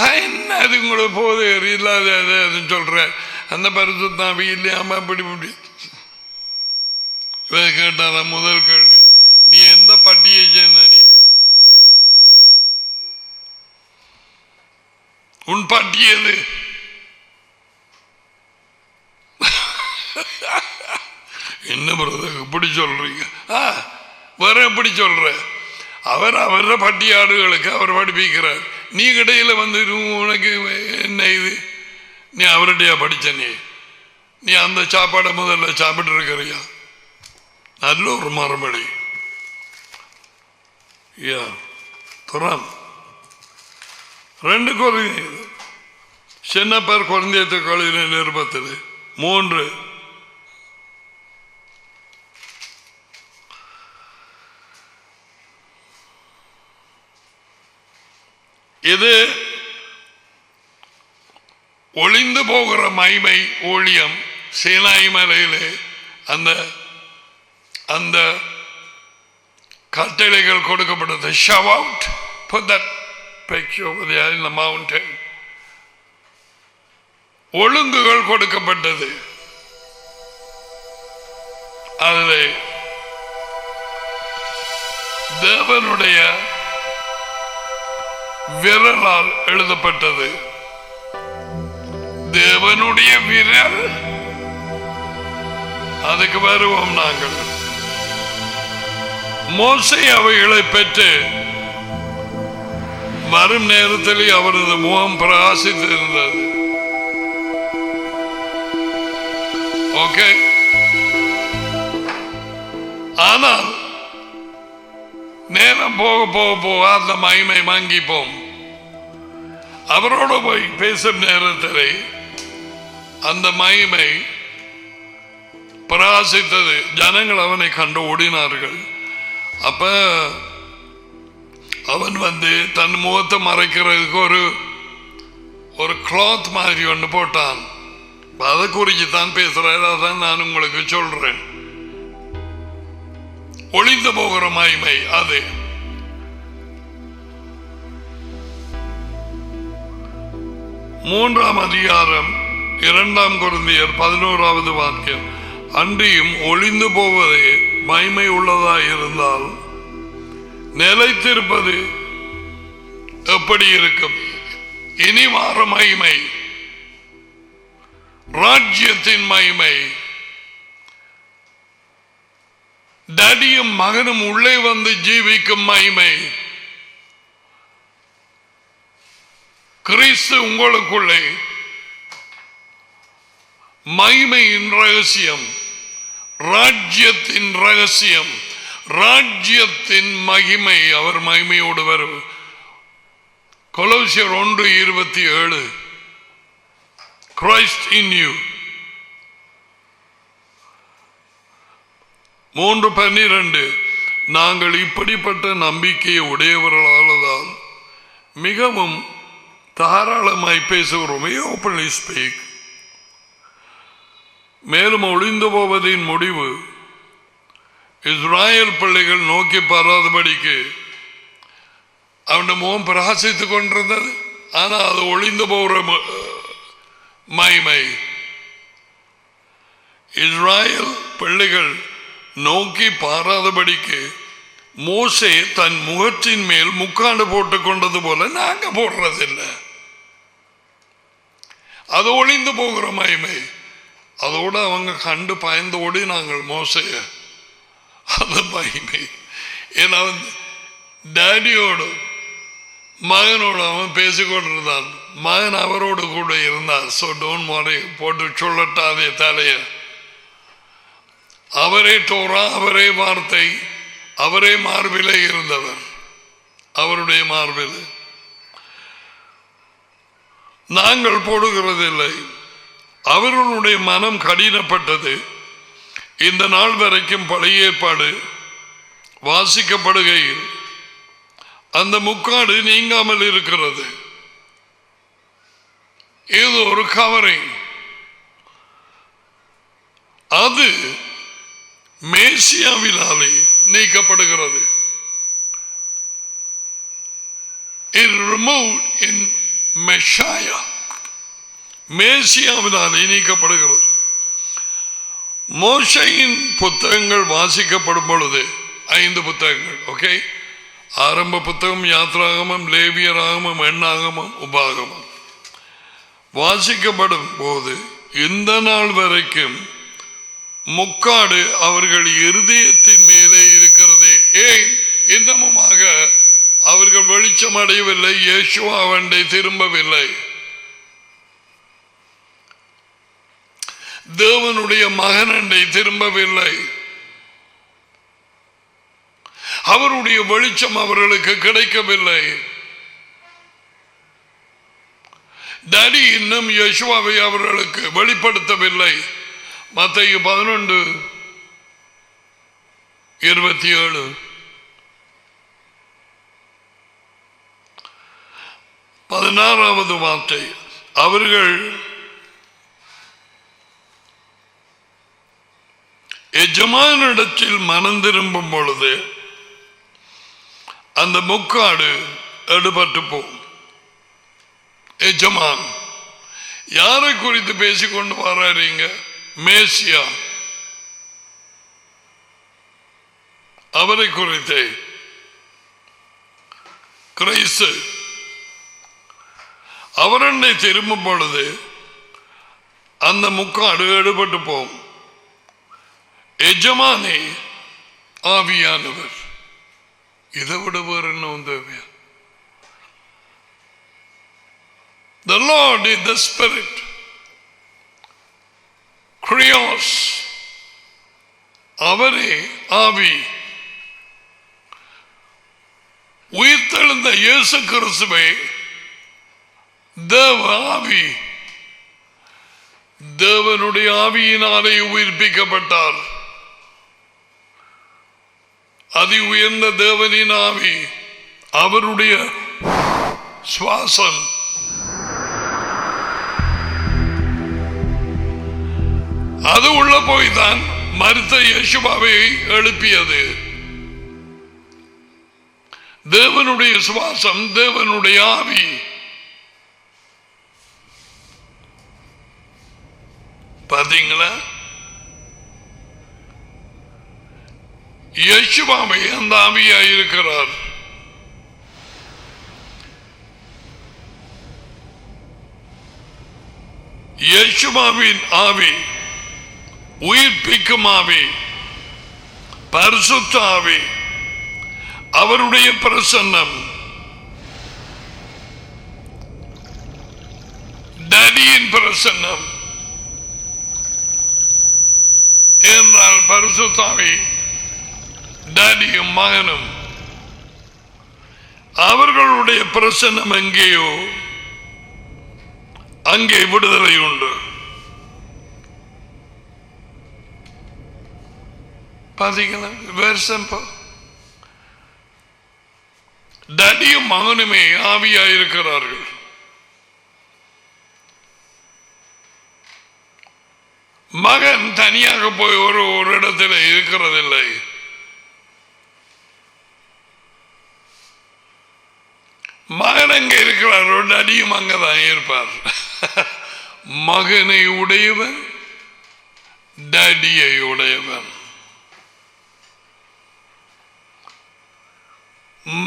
A: என்ன அது கூட போது இல்லாத அதுன்னு சொல்ற அந்த பரிசுத்தாவி இல்லையாம அப்படி கேட்டார. முதல் கேள்வி, நீ எந்த பட்டியை சேர்ந்த? நீ உன் பட்டியது என்ன பிரதர் இப்படி சொல்றீங்க? வேற எப்படி சொல்ற? அவர் அவர பட்டியாடுகளுக்கு அவர் படிப்பிக்கிறார். நீ கடையில வந்து உனக்கு என்ன இது? நீ அவருடைய படிச்ச நீ அந்த சாப்பாடை முதல்ல சாப்பிட்டு இருக்கிறியா? நல்ல ஒரு மறுபடி துறம் 2 Corinthians சின்னப்பர் குழந்தையத்தை கழுவின நிருபத்தில் 3 இது ஒளிந்து போகிற மகிமை ஊழியம். சீனாய் மலையிலே அந்த அந்த கட்டளைகள் கொடுக்கப்பட்டது. Shout out, put that picture over there in the mountain. ஒழுங்குகள் கொடுக்கப்பட்டது. அதில் தேவனுடைய விரலால் எழுதப்பட்டது. தேவனுடைய விரல். அதுக்கு வருவோம் நாங்கள். மோசே அவைகளை பெற்று வரும் நேரத்தில் அவரது முகம் பிரகாசித்திருந்தது. ஓகே. ஆனால் நேரம் போக போக போக அந்த மகிமை மங்கிப்போம். அவரோடு போய் பேசும் நேரத்தில் அந்த மகிமை பிரகாசித்தது. ஜனங்கள் அவனை கண்டு ஓடினார்கள். அப்ப அவன் வந்து தன் முகத்தை மறைக்கிறதுக்கு ஒரு கிளாத் மாதிரி ஒன்று போட்டான். அதை குறித்து தான் பேசுறாரு. அதான் நான் உங்களுக்கு சொல்றேன். ஒளிந்து போகிற மகிமை அது. மூன்றாம் அதிகாரம் 2 கொரிந்தியர் 11வது வாக்கியம். அன்றியும் ஒளிந்து போவதே மகிமை உள்ளதாய் இருந்தால் நிலைத்திருப்பது எப்படி இருக்கும்? இனி வார மகிமை, ராஜ்யத்தின் மகிமை, டடியும் மகனும் உள்ளே வந்து ஜீவிக்கும் மகிமை, கிறிஸ்து உங்களுக்குள்ளே மகிமையின் ரகசியம், ராஜ்யத்தின் ரகசியம், ராஜ்யத்தின் மகிமை. அவர் மகிமையோடு வரும். கொலோசியர் 1:27 Christ in you. 3:12 நாங்கள் இப்படிப்பட்ட நம்பிக்கையை உடையவர்களால் மிகவும் தாராளமாய் பேசுகிறோம். Openly speak. மேலும் ஒளிந்து போவதின் முடிவு இஸ்ராயல் பிள்ளைகள் நோக்கி பாராதபடிக்கு அவன் முகம் பிரகாசித்துக் கொண்டிருந்தது. ஆனால் அது ஒளிந்து போகிற மகிமை. இஸ்ராயல் பிள்ளைகள் நோக்கி பாராதபடிக்கு மோசே தன் முகத்தின் மேல் முக்காடு போட்டுக் கொண்டது போல நாங்க போடுறதில்லை. அது ஒளிந்து போகிற மகிமை. அதோட அவங்க கண்டு பயந்து ஓடி நாங்கள் மோசைய. அது மகிமை. ஏன்னா டேடியோடு மகனோடு அவன் பேசிக்கொண்டிருந்தான். மகன் அவரோடு கூட இருந்தார். ஸோ டோன்ட் வரி, போட்டு சொல்லட்டாதே தலைய. அவரே தோறா, அவரே வார்த்தை, அவரே மார்பிலே இருந்தவர். அவருடைய மார்பில் நாங்கள் போடுகிறதில்லை. அவர்களுடைய மனம் கடினப்பட்டது. இந்த நாள் வரைக்கும் பழைய ஏற்பாடு வாசிக்கப்படுகையில் அந்த முக்காடு நீங்காமல் இருக்கிறது. ஏதோ ஒரு கவரிங். அது மேசியாவினாலே நீக்கப்படுகிறது. It removed in Messiah. மேசியாவினாலே நீக்கப்படுகிறது. மோசையின் புத்தகங்கள் வாசிக்கப்படும் பொழுது 5 புத்தகங்கள், ஓகே, ஆரம்ப புத்தகம், யாத்ராகமம், லேவியராகமம், எண்ணாகமம், உபாகமம் வாசிக்கப்படும் போது இந்த நாள் வரைக்கும் முக்காடு அவர்கள் இருதயத்தின் மேலே இருக்கிறது. ஏன்? இன்னமுமாக அவர்கள் வெளிச்சம் அடையவில்லை. இயேசுவா அவண்டை திரும்பவில்லை. தேவனுடைய மகனண்டை திரும்பவில்லை. அவருடைய வெளிச்சம் அவர்களுக்கு கிடைக்கவில்லை. டாடி இன்னும் யேசுவாவை அவர்களுக்கு வெளிப்படுத்தவில்லை. மத்தேயு 11:27 16வது வார்த்தை. அவர்கள் எஜமானிடத்தில் மனம் திரும்பும் பொழுது அந்த முக்காடு எடுபட்டு போகும். எஜமான் யாரை குறித்து பேசிக்கொண்டு வர்றீங்க? மேசியா. அவரை குறித்து கிறிஸ்து. அவரண்டை திரும்பும் பொழுது அந்த முக்காடு எடுபட்டு போகும். எஜமானே ஆவியானவர். இதை விட வேற என்ன தேவையா? The Lord is the Spirit. கிரியோஸ், அவரே ஆவி. உயிர்த்தெழுந்த இயேசு கிறிஸ்துவே தேவ ஆவி. தேவனுடைய ஆவியினாலே உயிர்ப்பிக்கப்பட்டார். அதி உயர்ந்த தேவனின் ஆவி, அவருடைய சுவாசம். அது உள்ள போய்தான் மரித்த இயேசுவை எழுப்பியது. தேவனுடைய சுவாசம், தேவனுடைய ஆவி. பாத்தீங்களா? இயேசுவாவே அந்த ஆவியாய் இருக்கிறார். இயேசுவாவின் ஆவி, உயிர்ப்பிக்கும் ஆவி, பரிசுத்த ஆவி, அவருடைய பிரசன்னம், டேடியின் பிரசன்னம் என்றால் பரிசுத்த ஆவி, டேடியும் மகனும். அவர்களுடைய பிரசன்னம் எங்கேயோ அங்கே விடுதலை உண்டு. பாத்தீங்களா? Very simple. டேடியும் மகனுமே ஆவியாயிருக்கிறார்கள். மகன் தனியாக போய் ஒரு இடத்துல இருக்கிறதில்லை. மகன் அங்க இருக்கிறார், டேடியும் அங்கதான் இருப்பார். மகனை உடையவன் டேடியை உடையவன்.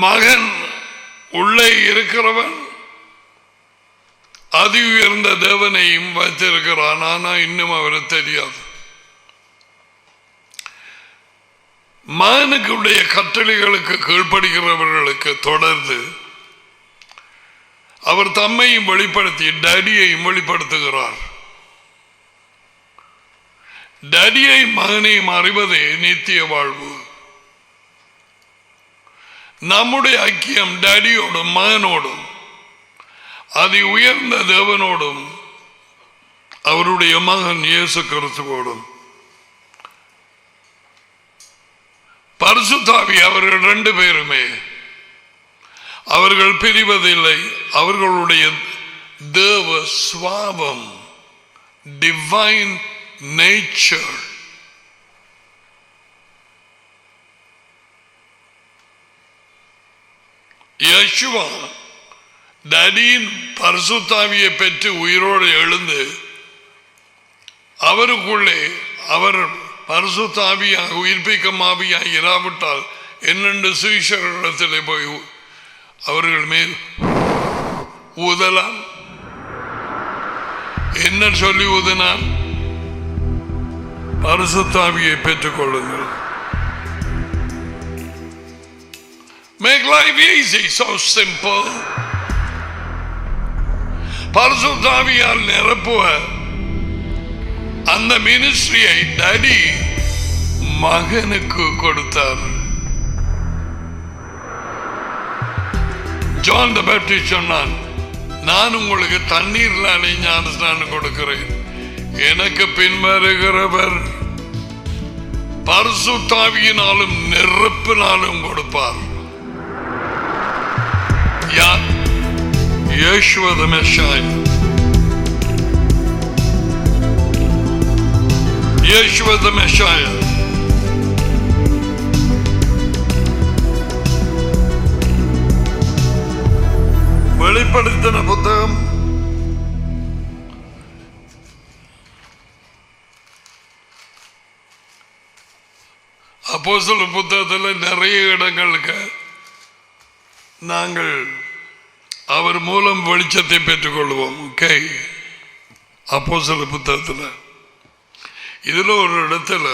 A: மகன் உள்ளே இருக்கிறவன் அதி உயர்ந்த தேவனையும் வைத்திருக்கிறான். ஆனா இன்னும் அவரை தெரியாது. மகனுக்குடைய கட்டளைகளுக்கு கீழ்ப்படுகிறவர்களுக்கு தொடர்ந்து அவர் தம்மையும் வெளிப்படுத்தி டேடியையும் வெளிப்படுத்துகிறார். டேடியையும் மகனையும் அறிவதே நித்திய வாழ்வு. நம்முடைய ஐக்கியம் டேடியோடும் மகனோடும் அதி உயர்ந்த தேவனோடும் அவருடைய மகன் இயேசு கிறிஸ்துவோடும். பரிசுத்த ஆவி அவர்கள் ரெண்டு பேருமே அவர்கள் பிரிவதில்லை. அவர்களுடைய தேவ சுவாபம், டிவைன் நேச்சர். யேசுவா டேடியின் பரிசுத்த ஆவியை பெற்று உயிரோடு எழுந்து அவருக்குள்ளே அவர் பரிசுத்த ஆவியாக உயிர்ப்பிக்கும் ஆவியாக இராவிட்டால் என்னென்று சுவிசேஷத்திலே போய் அவர்கள் மேல் ஊதலாம். என்ன சொல்லி ஊதினார்? பரிசுத்த ஆவியை பெற்றுக் கொள்ளுங்கள். Make life easy, so simple. பரிசுத்த ஆவியால் நிரப்புவ அந்த மினிஸ்ட்ரியை டாடி மகனுக்கு கொடுத்தார். ஜான் தி பேப்டிஸ்ட் சொன்னான், நான் உங்களுக்கு தண்ணீர்லாலே ஞானஸ்நானம் கொடுக்கிறேன், எனக்கு பின்வருகிறவர் பரிசுத்த ஆவியினாலும் நெருப்பினாலும் கொடுப்பார். யார்? Yeshua the Messiah. Yeshua the Messiah. வெளிப்படுத்தின புத்தகம் அப்போஸ்தலர் புத்தகத்தில் நிறைய இடங்களுக்கு நாங்கள் அவர் மூலம் வெளிச்சத்தை பெற்றுக் கொள்வோம். ஓகே, அப்போஸ்தலர் புத்தகத்தில் இதில் ஒரு இடத்துல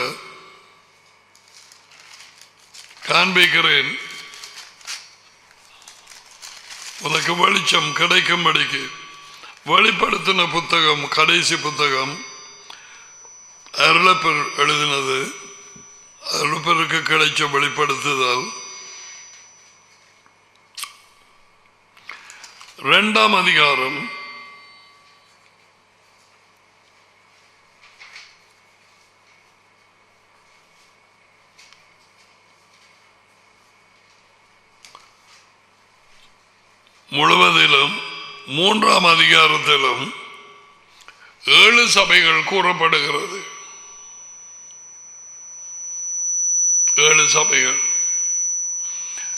A: காண்பிக்கிறேன். உனக்கு வெளிச்சம் கிடைக்கும்படிக்கு வெளிப்படுத்தின புத்தகம், கடைசி புத்தகம் அருளப்பர் எழுதினது, அருளப்பருக்கு கிடைச்ச வெளிப்படுத்துதல் 2ஆம் அதிகாரம் 3ஆம் அதிகாரத்திலும் 7 சபைகள் கூறப்படுகிறது. 7 சபைகள்.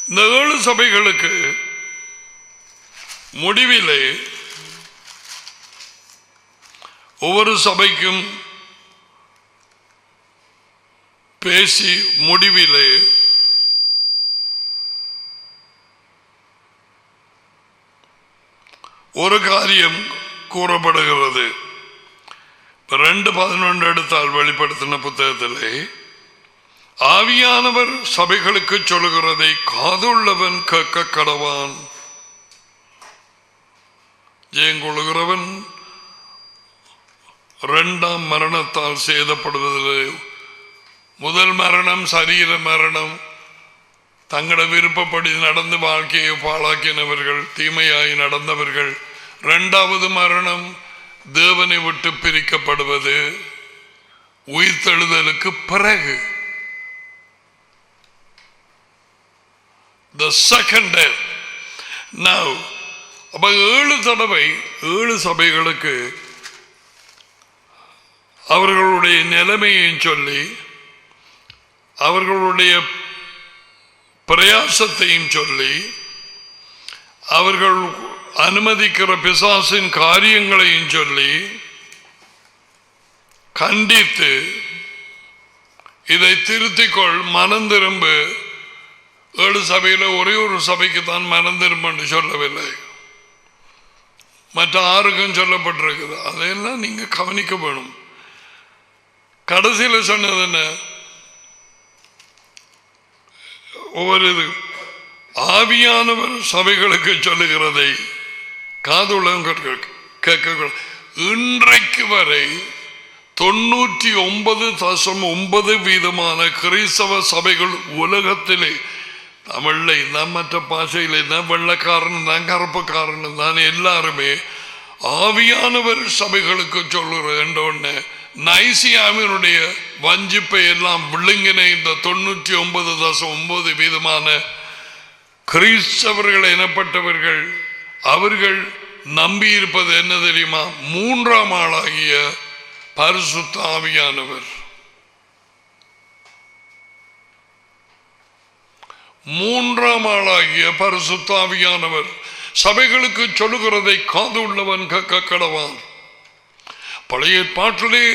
A: இந்த 7 சபைகளுக்கு முடிவிலே ஒவ்வொரு சபைக்கும் பேசி முடிவிலே ஒரு காரியம் கூறப்படுகிறது. 2:11 எடுத்தால் வெளிப்படுத்தின புத்தகத்திலே, ஆவியானவர் சபைகளுக்கு சொல்லுகிறதை காதுள்ளவன் கேட்க கடவான். ஜெயங்கொள்கிறவன் 2ஆம் மரணத்தால் சேதப்படுவதில்லை. முதல் மரணம் சரீர மரணம், தங்கள விருப்பப்படி நடந்து வாழ்க்கையை பாழாக்கினவர்கள், தீமையாய் நடந்தவர்கள். 2வது மரணம் தேவனை விட்டு பிரிக்கப்படுவது உயிர்த்தெழுதலுக்கு பிறகு. The second death. Now, அப்ப 7 தடவை 7 சபைகளுக்கு அவர்களுடைய நிலைமையை சொல்லி அவர்களுடைய பிரயாசத்தையும் சொல்லி அவர்கள் அனுமதிக்கிற பிசாசின் காரியங்களையும் சொல்லி கண்டித்து, இதை திருத்திக்கொள், மனம் திரும்பு. 7 சபையில் ஒரே ஒரு சபைக்கு தான் மனம் திரும்ப சொல்லவில்லை, மற்ற 6க்கும் சொல்லப்பட்டிருக்குது. அதையெல்லாம் நீங்க கவனிக்க வேணும். கடைசியில் சொன்னது என்ன? ஒவ்வொரு ஆவியானவர் சபைகளுக்கு சொல்லுகிறதை காதுள்ளவன் கேட்க. இன்றைக்கு வரை 99.9% கிறிஸ்தவ சபைகள் உலகத்திலே, தமிழ்ல தான், மற்ற பாஷையில தான், வெள்ளக்காரன் தான், கருப்பக்காரன் தான், எல்லாருமே ஆவியானவர் சபைகளுக்கு சொல்லுறது என்ற நைசியாவினுடைய வஞ்சிப்பை எல்லாம் விழுங்கின இந்த 99.9% கிறிஸ்தவர்கள் எனப்பட்டவர்கள் அவர்கள் நம்பி இருப்பது என்ன தெரியுமா? 3ஆம் ஆளாகிய பரிசுத்த ஆவியானவர். 3ஆம் ஆளாகிய பரிசுத்த ஆவியானவர் சபைகளுக்கு சொல்லுகிறதை காது உள்ளவன் கேட்க கடவான். பழைய ஏற்பாட்டிலே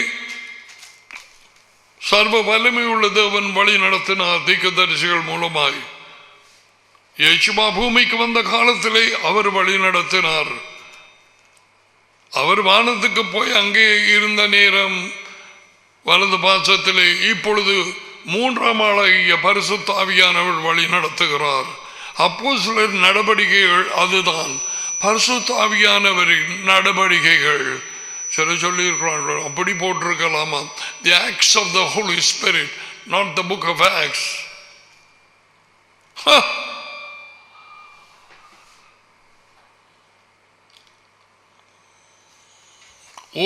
A: சர்வ வலிமை உள்ள தேவன் வழி நடத்தினார் தீர்க்கதரிசிகள் மூலமாய். இயேசுவா பூமிக்கு வந்த காலத்திலே அவர் வழி நடத்தினார். அவர் வானத்துக்கு போய் அங்கே இருந்த நேரம் வலது பாசத்திலே இப்பொழுது 3ஆம் ஆளாகிய பரிசுத்த ஆவியானவர் வழி நடத்துகிறார். அப்போஸ்தலர் நடவடிக்கைகள் அதுதான், பரிசுத்த ஆவியானவரின் நடவடிக்கைகள். சில சொல்லி இருக்கிறார்கள், அப்படி போட்டிருக்கலாமா? The acts of the Holy Spirit, not the book of Acts.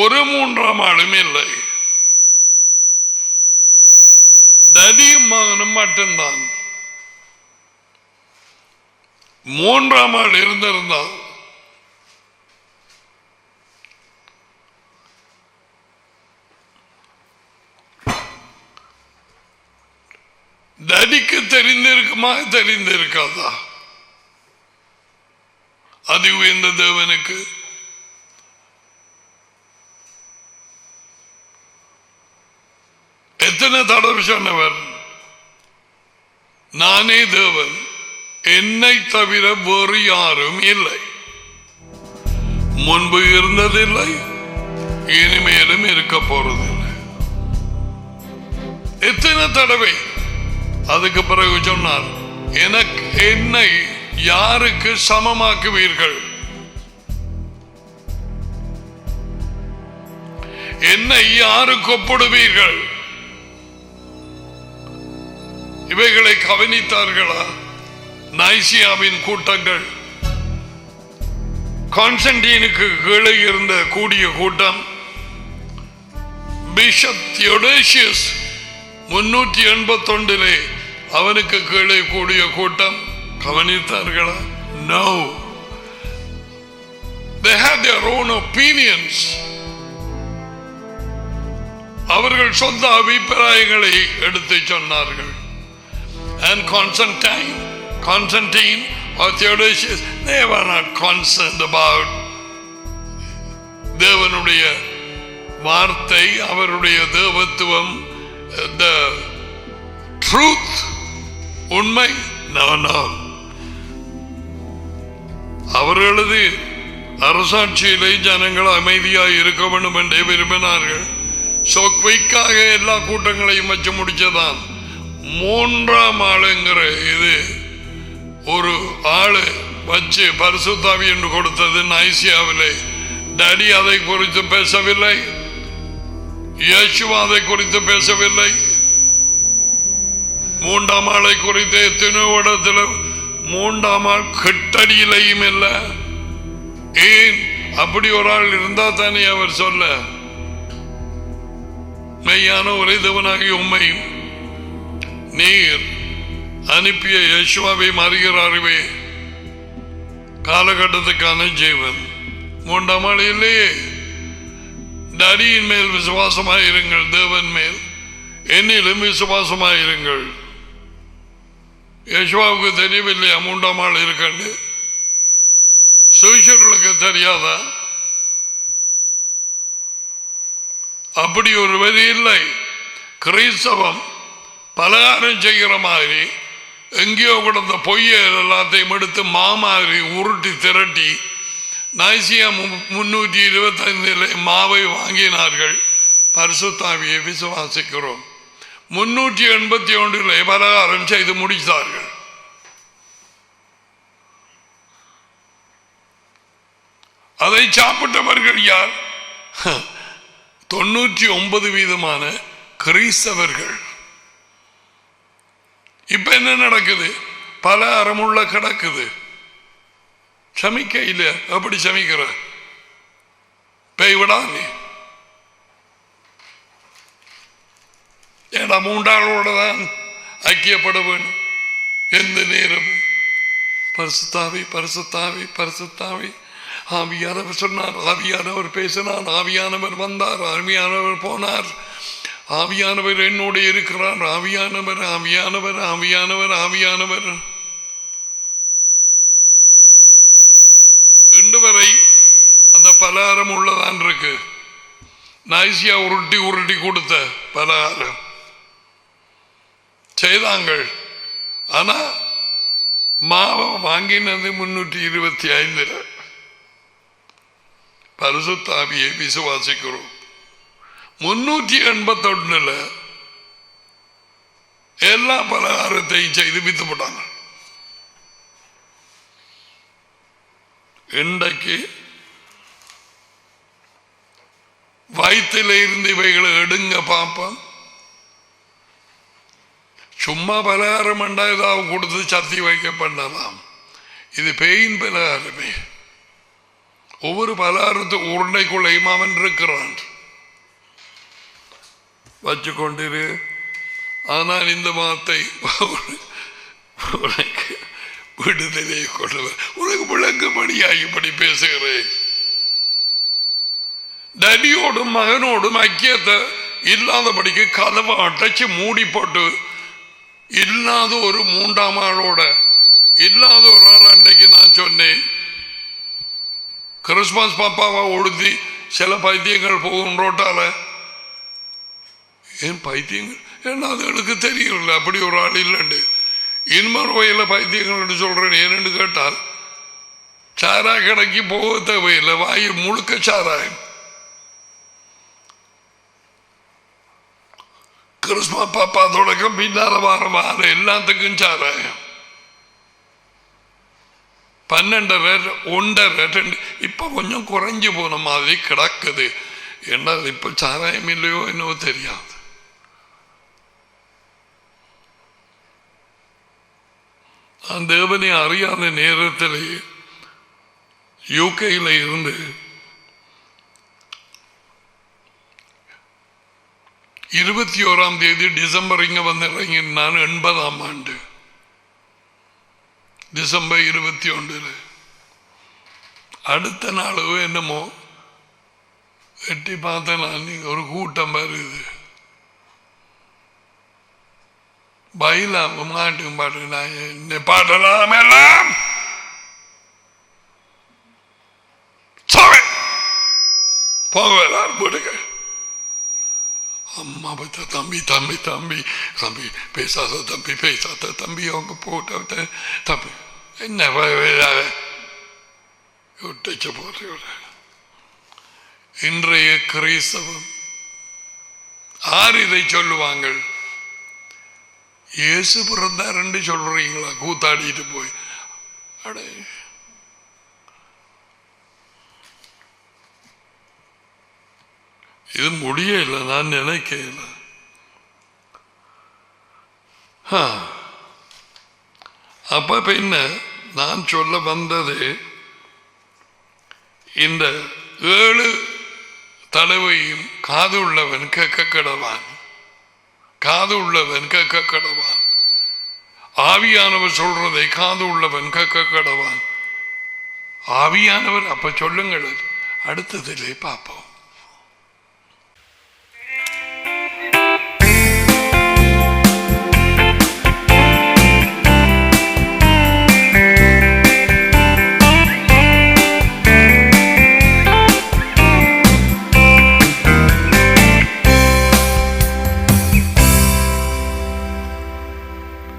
A: ஒரு 3ஆம் ஆளும் இல்லை, தடியும் மகனும் மட்டும்தான். 3ஆம் ஆள் இருந்திருந்தால் தடிக்கு தெரிந்திருக்குமா? தெரிந்திருக்காதா? அது உயர்ந்த தேவனுக்கு எத்தனை தடவை சொன்னவர், நானே தேவன், என்னை தவிர வேறு யாரும் இல்லை, முன்பு இருந்ததில்லை, இனிமேலும் இருக்க போறதில்லை. எத்தனை தடவை அதுக்கு பிறகு சொன்னார், எனக்கு என்னை யாருக்கு சமமாக்குவீர்கள்? என்னை யாருக்கு ஒப்பிடுவீர்கள்? இவைகளை கவனித்தார்களா நைசியாவின் கூட்டங்கள்? கான்ஸ்டன்டீனுக்கு கீழே இருந்த கூடிய கூட்டம், பிஷப் தியோடேசியஸ் 381 அவனுக்கு கீழே கூடிய கூட்டம் கவனித்தார்களா? No. They had their own opinions. அவர்கள் சொந்த அபிப்பிராயங்களை எடுத்து சொன்னார்கள். And Constantine or Theodosius, they were not concerned about தேவனுடைய வார்த்தை, அவருடைய தேவத்துவம், the truth, உண்மை. No. அவர்களது அரசாட்சியிலே ஜனங்கள் அமைதியாக இருக்க வேண்டும் என்றே விரும்பினார்கள். சோ குயிக்காக எல்லா கூட்டங்களையும் வச்சு முடிச்சதான். 3ஆம் ஆளுங்கிற இது ஒரு ஆளு வச்சு பரிசுத்தாவி என்று கொடுத்தது நைசியாவிலே. டாடி அதை குறித்து பேசவில்லை, இயேசுவா அதை குறித்து பேசவில்லை. 3ஆம் ஆளை குறித்து எத்தனையோ இடத்துல 3ஆம் ஆள் கட்டடியிலையும் இல்லை. ஏன் அப்படி ஒரு ஆள் இருந்தா தானே அவர் சொல்ல, மெய்யான ஒரே தேவனாகிய உம்மையும் நீர் அனுப்பிய இயேசுவாவை அறிகிறார்களே, காலகட்டத்துக்கான ஜீவன். 3ஆம் ஆள் இல்லையே. டடியின் மேல் விசுவாசமாயிருங்கள், தேவன் மேல், என்னிலும் விசுவாசமாயிருங்கள். இயேசுவாவுக்கு தெரியவில்லையா 3ஆம் ஆள் இருக்கண்டு? சுவிசேஷர்களுக்கு தெரியாதா? அப்படி ஒரு வரி இல்லை. கிறிஸ்தவம் பலகாரம் செய்கிற மாதிரி எங்கேயோ கிடந்த பொய்யை எல்லாத்தையும் எடுத்து மாமாதிரி உருட்டி திரட்டி நைசியா 325 மாவை வாங்கினார்கள். பரிசுத்தாவியை விசுவாசிக்கிறோம். 381 பலகாரம் செய்து முடித்தார்கள். அதை சாப்பிட்டவர்கள் யார்? 99% கிறிஸ்தவர்கள். இப்ப என்ன நடக்குது? பல அறமுள்ள கிடக்குது. சமிக்க இல்ல. அப்படி சமிக்கிற பேய்விடா நீ. ஏன்னா 3ஆளோட தான் ஐக்கியப்பட வேணும் எந்த நேரமும். பரிசுத்தாவி பரிசுத்தாவி பரிசுத்தாவி. ஆவியானவர் சொன்னார், ஆவியானவர் பேசினார், ஆவியானவர் வந்தார், ஆவியானவர் போனார், ஆவியானவர் என்னோடு இருக்கிறார், ஆவியானவர் ஆவியானவர் ஆவியானவர் ஆவியானவர். இன்று வரை அந்த பலகாரம் உள்ளதான் இருக்கு. நைசியா உருட்டி உருட்டி கொடுத்த பலகாரம் செய்தாங்கள். ஆனா மாவை வாங்கினது 325. பரிசுத்தாவியை விசுவாசிக்கிறோம். 381 எல்லா பலகாரத்தையும் செய்து வித்து போட்டாங்க. இன்றைக்கு வயிற்றில் இருந்து இவைகளை எடுங்க பாப்போம். சும்மா பலகாரம் பண்ணா ஏதாவது கொடுத்து சத்தி வைக்க பண்ணலாம். இது பேயின் பலகாரமே. ஒவ்வொரு பலகாரத்து உருண்டைக்குள்ளையும் அவன் இருக்கிறான். வச்சு கொண்டிரு. ஆனால் இந்த வார்த்தை உனக்கு விடுதலை கொள்ளுவேன், உனக்கு விளங்கும்படியாக இப்படி பேசுகிறேன். டடியோடும் மகனோடும் ஐக்கியத்தை இல்லாதபடிக்கு கதவை அடைச்சு மூடி போட்டு இல்லாத ஒரு 3ஆம் ஆளோட இல்லாத ஒரு ஆள். அன்றைக்கு நான் சொன்னேன், கிறிஸ்துமஸ் பாப்பாவை உடுத்தி சில பைத்தியங்கள் போகும் ரோட்டால. ஏன் பைத்தியங்கள்? ஏன்னா அதுகளுக்கு தெரியல அப்படி ஒரு ஆள் இல்லைண்டு. இன்னொரு வகையில் பைத்தியங்கள் சொல்றேன். ஏன்னு கேட்டால், சாராய கடைக்கு போக தேவையில்லை, வாயு முழுக்க சாராயம். கிறிஸ்துமஸ் பாப்பா தொடக்கம் பின்னால வார எல்லாத்துக்கும் சாராயம். 12, 1.5 இப்ப கொஞ்சம் குறைஞ்சு போன மாதிரி கிடக்குது. என்ன இப்ப சாராயம் இல்லையோ என்னவோ தெரியாது. நான் தேவனை அறியாத நேரத்தில் யூகேயில் இருந்து 21ஆம் தேதி டிசம்பர் இங்க வந்து இறங்கி நான் 80ஆம் ஆண்டு டிசம்பர் 21. அடுத்த நாளோ என்னமோ எட்டி பார்த்தேன் நான், ஒரு கூட்டம் வருது. பயிலாம் மாட்டும் பாட்டு நான் பாட்டலாம் எல்லாம் போகலாம் போடுங்க. அம்மா பத்த தம்பி தம்பி தம்பி தம்பி பேசாத தம்பி பேசாத தம்பி அவங்க போட்ட தம்பி என்ன விட்டுச்சு போற. இன்றைய கிறிஸ்தவம் யார் இதை சொல்லுவாங்க? இயேசு பிறந்தார் என்று சொல்றீங்களா? கூத்தாடிட்டு போய் அடே இது முடியல, நான் நினைக்கல. அப்ப என்ன நான் சொல்ல வந்தது, இந்த 7 தடவையும் காது உள்ளவன் கேட்க கடவான், காது உள்ளவன் கேட்க கடவான். ஆவியானவர் சொல்றதை காது உள்ளவன் கேட்க கடவான். ஆவியானவர் அப்ப சொல்லுங்கள், அடுத்ததிலே பார்ப்போம்.